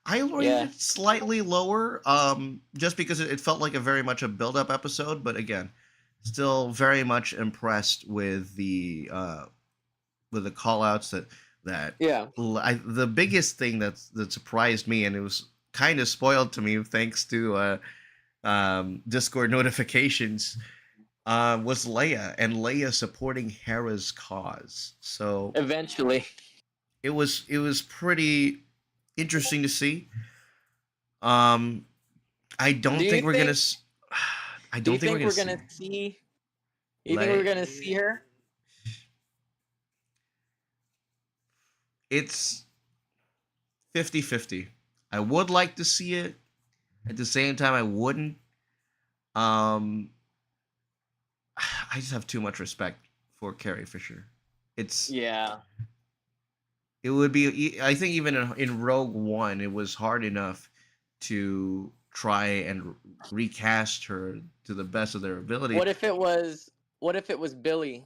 I rated Yeah. it slightly lower, just because it felt like a very much a build-up episode. But again, still very much impressed with the call-outs that Yeah. the biggest thing that surprised me, and it was kind of spoiled to me thanks to Discord notifications, was Leia and Leia supporting Hera's cause. So Eventually. it was pretty interesting to see. Um, I Do don't you think we're gonna. think I do don't you think we're think gonna we're see gonna see you think we're like gonna see her? it's 50-50. I would like to see it. At the same time, I wouldn't. Um, I just have too much respect for Carrie Fisher. It's Yeah. it would be. I think even in Rogue One, it was hard enough to try and recast her to the best of their ability. What if it was Billy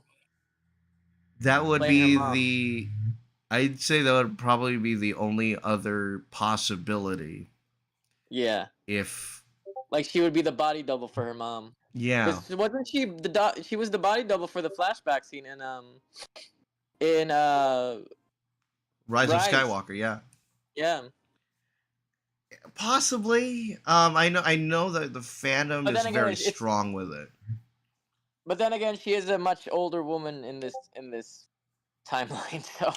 That would playing her be mom? the. I'd say that would probably be the only other possibility. Yeah. If Like she would be the body double for her mom. yeah, Cuz wasn't she she was the body double for the flashback scene in Rise of Rise. Skywalker, yeah, Yeah. possibly. I know that the fandom But is then again very it's strong with it. but then again she is a much older woman in this timeline, so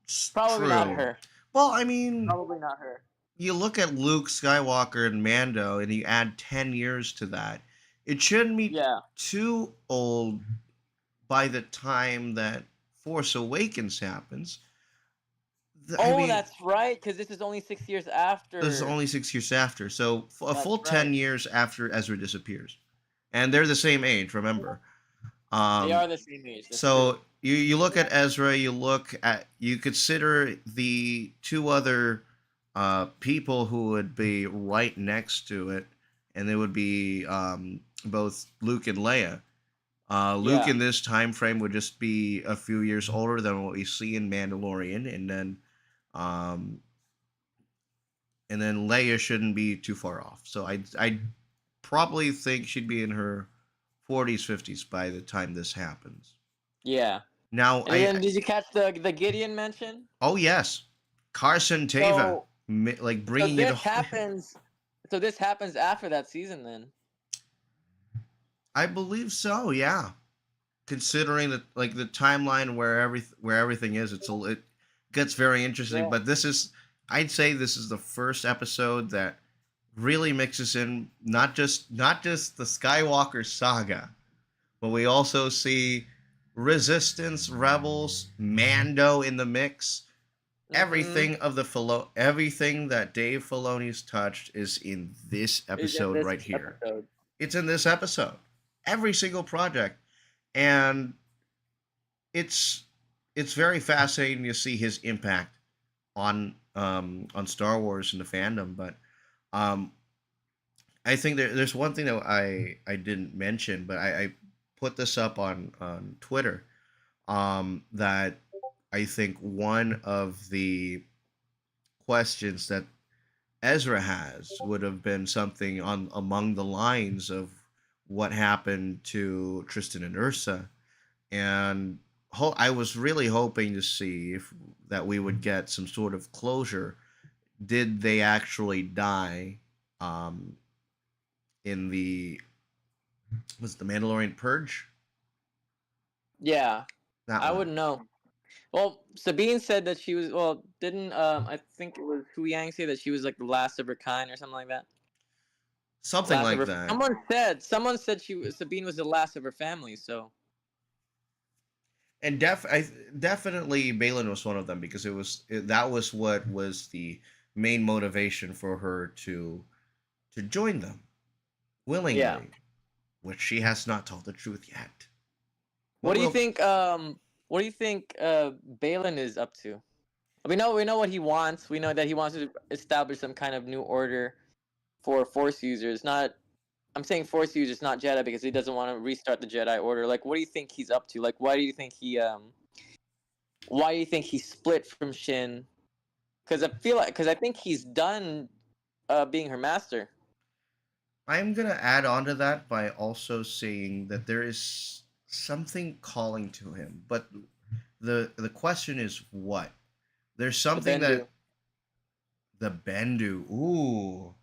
It's probably not true. her. Well, I mean, Probably not her. you look at Luke Skywalker and Mando, and you add 10 years to that. It shouldn't be Yeah. too old by the time that Force Awakens happens. I Oh, mean, that's right, because this is only 6 years this is after. only 6 years after, so a That's full right. 10 years after Ezra disappears, and they're the same age. Remember, They um, are the same age. That's true. so you look at Ezra, you consider the two other people who would be right next to it, and they would be both Luke and Leia. Luke Yeah. in this time frame would just be a few years older than what we see in Mandalorian, um, and then Leia shouldn't be too far off. So I probably think she'd be in her 40s, 50s by the time this happens. Yeah. Now And then did you catch the Gideon mention? oh yes, Carson Tava, So like so bringing it this all. happens. So this happens after that season, then. I believe so. Yeah, considering that like the timeline where everything is, it gets very interesting. Yeah. But I'd say this is the first episode that really mixes in not just the Skywalker saga, but we also see Resistance, Rebels, Mando in the mix. Mm-hmm. Everything that Dave Filoni's touched is in this Is in episode this right here. episode. It's in this episode. Every single project. And it's it's very fascinating to see his impact on Star Wars and the fandom. But um, I think there's one thing that I didn't mention, but I put this up on Twitter. That I think one of the questions that Ezra has would have been something on among the lines of what happened to Tristan and Ursa, and I was really hoping to see if that we would get some sort of closure. Did they actually die um, in the was it the Mandalorian Purge? Yeah. That I one, wouldn't know. Well, Sabine said that she was. Well, didn't I think it was Hu Yang say that she was like the last of her kind or something like that. something Last of like her. that. Someone said Sabine was the last of her family. So And definitely Balin was one of them because that was what was the main motivation for her to join them yeah. willingly, which she has not told the truth yet. What But do you we'll think? What do you think? Balin is up to. We know what he wants. We know that he wants to establish some kind of new order for Force users. Not, I'm saying Force users, not Jedi, because he doesn't want to restart the Jedi Order. Like, what do you think he's up to? Like, why do you think he split from Shin? Because I think he's done being her master. I'm gonna add on to that by also saying that there is something calling to him, but the question is what? There's The something Bendu. that the Bendu. Ooh,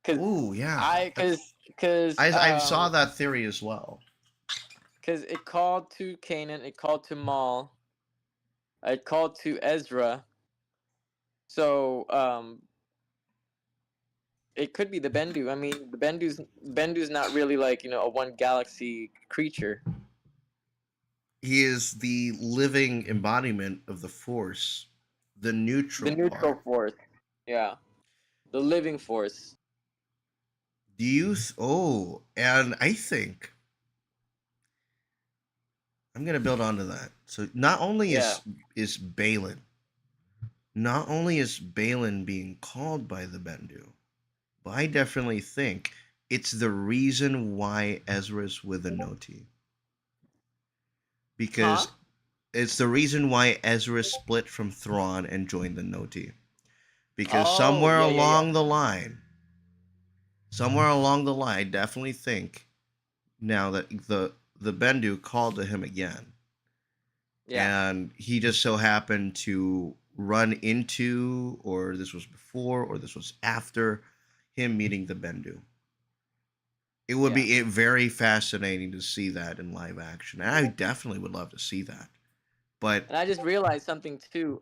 Cause ooh, yeah. I, cause, cause, I saw um, that theory as well. cause it called to Kanan, it called to Maul, it called to Ezra. So, it could be the Bendu. I mean, the Bendu's not really like a one galaxy creature. He is the living embodiment of the Force, the The neutral neutral part. force. Yeah, the living force. And I think I'm gonna build onto that. So Yeah, not only is Balin being called by the Bendu, but I definitely think it's the reason why Ezra's with Anoti. huh? Because it's the reason why Ezra split from Thrawn and joined the Noti. Because Oh, yeah, yeah, yeah, somewhere along the line, I definitely think now that the Bendu called to him again, yeah, and he just so happened to run into, or this was before, or this was after him meeting the Bendu. It would yeah. be very fascinating to see that in live action, and I definitely would love to see that. But And I just realized something too.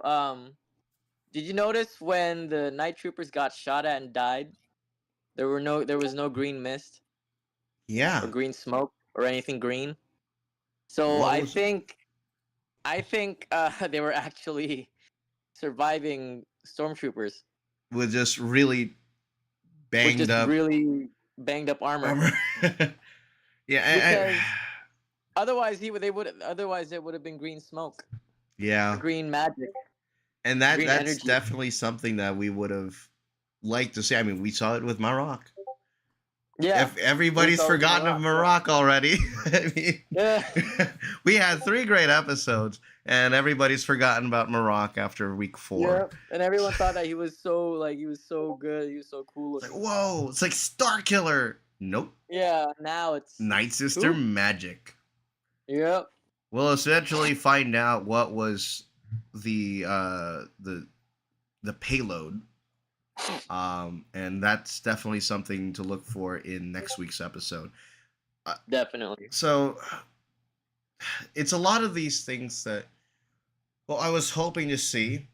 Did you notice when the night troopers got shot at and died? There was no green mist or yeah, green smoke or anything green. So what I was think, I think they were actually surviving stormtroopers with just really with banged just up really banged up armor. armor. Yeah, Because otherwise it would have been green smoke, yeah, green magic, and green that's energy. definitely something that we would have liked to see. I mean, we saw it with Marok. Yeah, If everybody's saw it with forgotten of Marok, Marok already, I mean, yeah. we had 3 great episodes, and everybody's forgotten about Marok after week 4. Yeah, and everyone thought that he was so good, he was so cool It's like, looking. whoa, it's like Star Killer. Nope. Yeah, now it's Night Sister who? Magic. Yep, We'll essentially find out what was the payload. And that's definitely something to look for in next week's episode. definitely. So it's a lot of these things that, well, I was hoping to see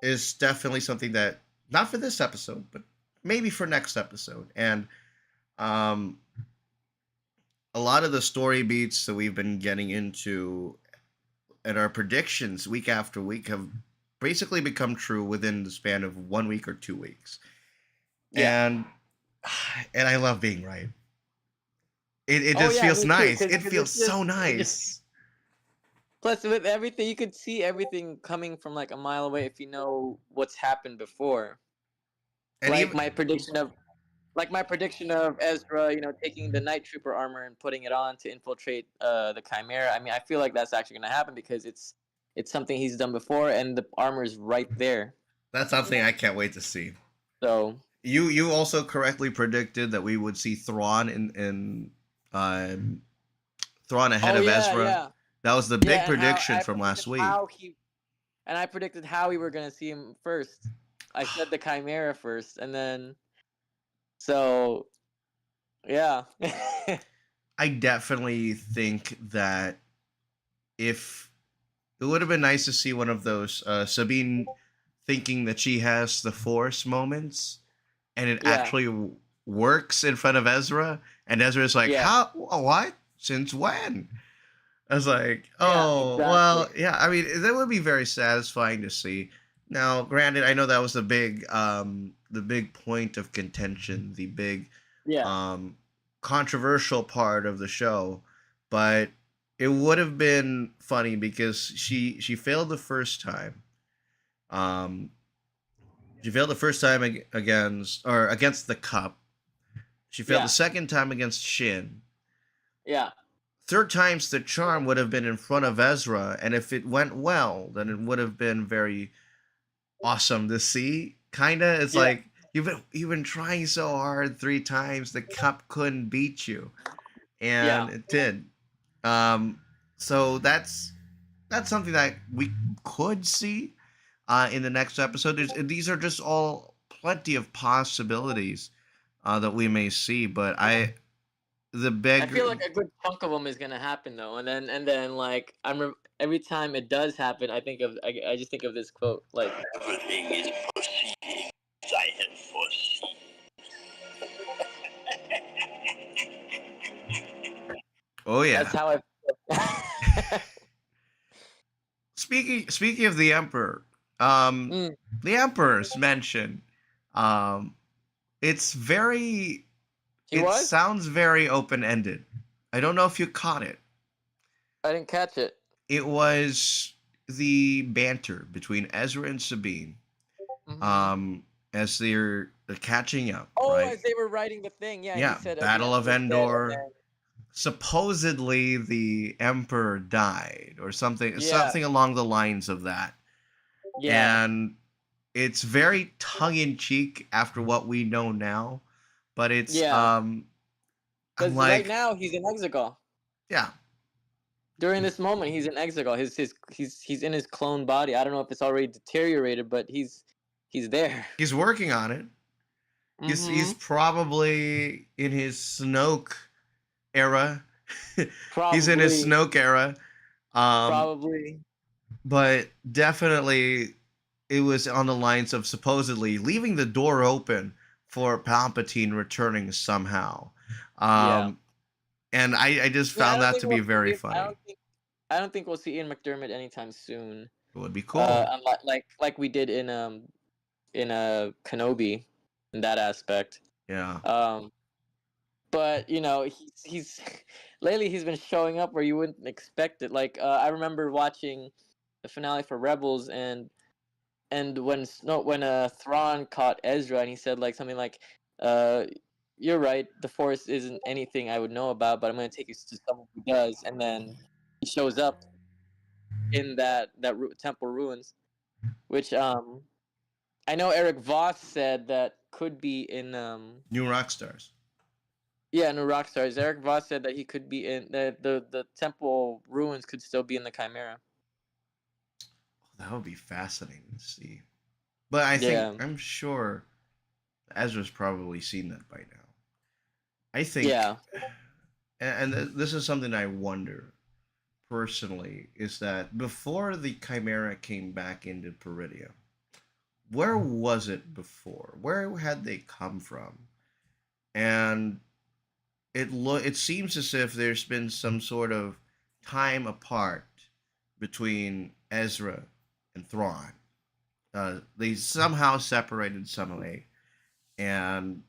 is definitely something that, not for this episode, but maybe for next episode. And um, a lot of the story beats that we've been getting into and our predictions week after week have basically become true within the span of 1 week or 2 weeks. Yeah. And I love being right. It Oh just yeah, feels me too. nice. Because It feels so it just nice. plus with everything you could see everything coming from like a mile away if you know what's happened before. And Like even my prediction of Ezra, taking the Night Trooper armor and putting it on to infiltrate the Chimera. I mean, I feel like that's actually going to happen because it's something he's done before, and the armor is right there. that's something I can't wait to see. So You also correctly predicted that we would see Thrawn in Thrawn ahead of Ezra. yeah, That was the big and prediction from last week. I predicted how we were going to see him first. I said the Chimera first, and then so yeah. I definitely think that if it would have been nice to see one of those Sabine thinking that she has the Force moments, and it Yeah. actually works in front of Ezra, and Ezra's like, Yeah. "How? What? Since when?" I was like, Yeah, "Oh, well, exactly. yeah." I mean, that would be very satisfying to see. Now, granted, I know that was the big point of contention, the big Yeah. controversial part of the show, but it would have been funny because she failed the first time. Um, she failed the first time against the Cup. She failed Yeah. the second time against Shin. Yeah. Third time's the charm would have been in front of Ezra, and if it went well, then it would have been very awesome to see. Kinda, it's Yeah. like you've been trying so hard 3 times, the Cup couldn't beat you, and Yeah. it did. So that's something that we could see in the next episode. These are just all plenty of possibilities that we may see, but the I big feel like a good chunk of them is gonna happen though, and then like every time it does happen, I just think of this quote like Everything is proceeding as I had foreseen. oh yeah. that's how I. Speaking of the Emperor, Mm, the Emperor's mentioned. It's very. he It was? sounds very open ended. I don't know if you caught it. I didn't catch it. It was the banter between Ezra and Sabine, Mhm. as they're catching up, Oh, right? as they were writing the thing, yeah, he Yeah, said Battle of Emperor's dead, and Endor. then Supposedly the Emperor died, or something yeah, along the lines of that. yeah, And it's very tongue in cheek after what we know now, but it's yeah. I'm Because right like, now he's in Exegol. yeah, During this moment, he's in Exegol. He's in his clone body. I don't know if it's already deteriorated, but he's there. he's working on it. He's Mm-hmm. probably in his Snoke era. He's in his Probably, Snoke era. probably. But definitely it was on the lines of supposedly leaving the door open for Palpatine returning somehow. Yeah. And I just Yeah, I found don't that think to we'll be see very Ian, funny. I don't think we'll see Ian McDermott anytime soon. It would be cool. Like we did in a Kenobi in that aspect. Yeah. But you know he's lately he's been showing up where you wouldn't expect it. Like I remember watching the finale for Rebels, and when Thrawn caught Ezra and he said like something like, uh, "You're right, the Force isn't anything I would know about, but I'm going to take you to someone who does." And then he shows up in temple ruins, which I know Eric Voss said that could be in New Rockstars. yeah, no Rockstars. Eric Voss said that he could be in the temple ruins could still be in the Chimera. That would be fascinating to see. But Yeah. I'm sure Ezra's probably seen that by now. I think, Yeah. and this is something I wonder personally, is that before the Chimera came back into Peridia, where was it before? Where had they come from? And it seems as if there's been some sort of time apart between Ezra and Thrawn. They somehow separated some way. And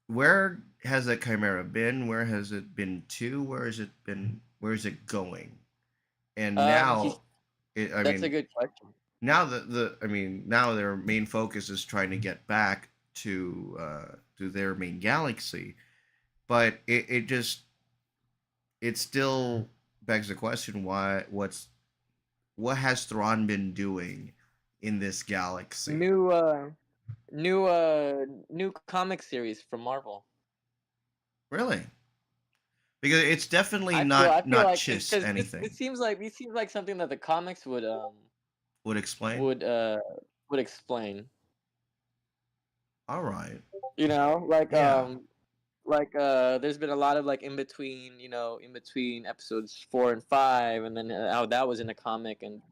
where has that Chimera been? Where has it been to? Where has it been? Where is it going? And now, That's a good question. now now their main focus is trying to get back to their main galaxy, but it still begs the question: what has Thrawn been doing in this galaxy? New comic series from Marvel. Really? Because it's definitely I feel not like just because anything. it seems like something that the comics Would explain. would explain. All right. You know, Yeah. there's been a lot of like in between episodes 4 and 5, and then how that was in a comic, and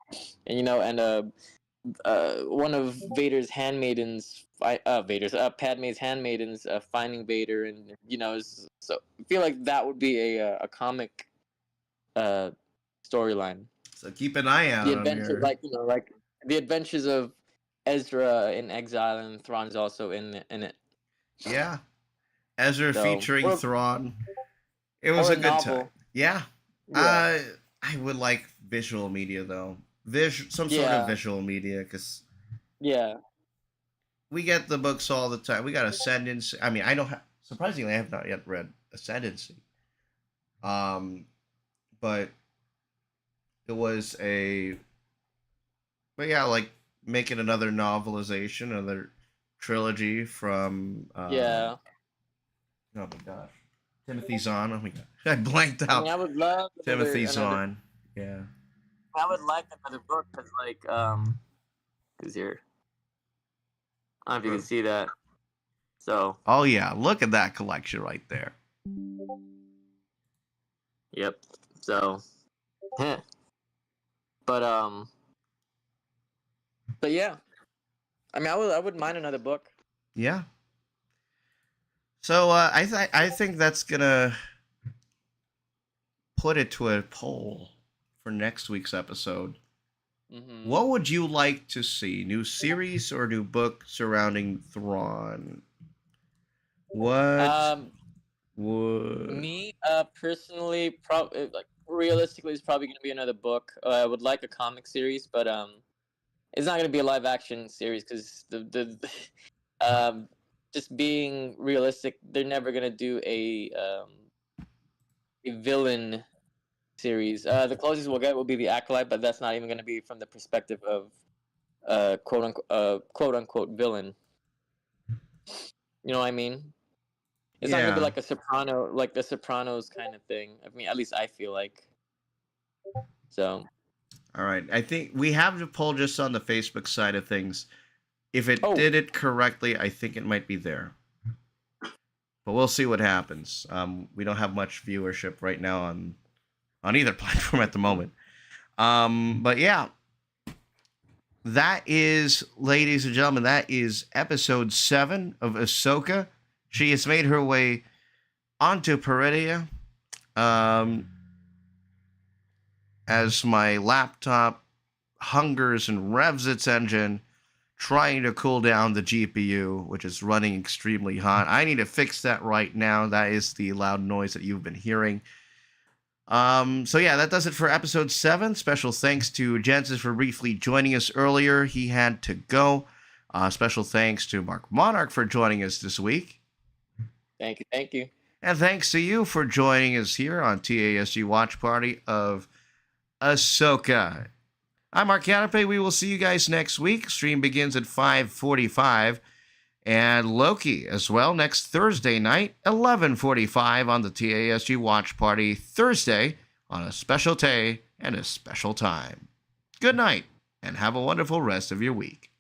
one of Vader's handmaidens, Padme's handmaidens, finding Vader, and so I feel like that would be a comic storyline. So keep an eye out The on adventure, your. like the adventures of Ezra in exile, and Thrawn's also in it. Yeah. Ezra So featuring Thrawn. It was or a a good time. novel. Yeah. Yeah. I would like visual media though. Some sort of Yeah. visual media, because Yeah. we get the books all the time. We got Ascendancy. I mean, I don't have. Surprisingly, I have not yet read Ascendancy. But it was a. But yeah, like making another novelization, another trilogy from. Yeah. Oh my gosh, Timothy Zahn. Oh my god, I blanked I mean, out. I would love Timothy another. Zahn. Yeah. I would like another book because, because here, I don't know if you can see that. So, Oh yeah, look at that collection right there. yep. So, heh. But yeah. I mean, I wouldn't mind another book. Yeah. So I think that's gonna put it to a poll for next week's episode. Mm-hmm. What would you like to see? New series or new book surrounding Thrawn? What would Me, personally, realistically, it's probably gonna be another book. I would like a comic series, but it's not gonna be a live action series because just being realistic, they're never gonna do a villain series. The closest we'll get will be the Acolyte, but that's not even gonna be from the perspective of quote unquote villain. You know what I mean? It's not gonna be Yeah. like the Sopranos kind of thing. I mean, at least I feel like. So. All right. I think we have the poll just on the Facebook side of things. If it Oh. did it correctly, I think it might be there. But we'll see what happens. We don't have much viewership right now on either platform at the moment. But yeah, that is, ladies and gentlemen, that is episode 7 of Ahsoka. She has made her way onto Peridia. As my laptop hungers and revs its engine, trying to cool down the GPU, which is running extremely hot. I need to fix that right now. That is the loud noise that you've been hearing. So yeah, that does it for episode 7. Special thanks to Jensen for briefly joining us earlier. He had to go. Special thanks to Mark Monarch for joining us this week. Thank you. And thanks to you for joining us here on TASG Watch Party of Ahsoka. I'm Mark Canape. We will see you guys next week. Stream begins at 5:45. And Loki as well next Thursday night, 11:45 on the TASG Watch Party. Thursday on a special day and a special time. Good night, and have a wonderful rest of your week.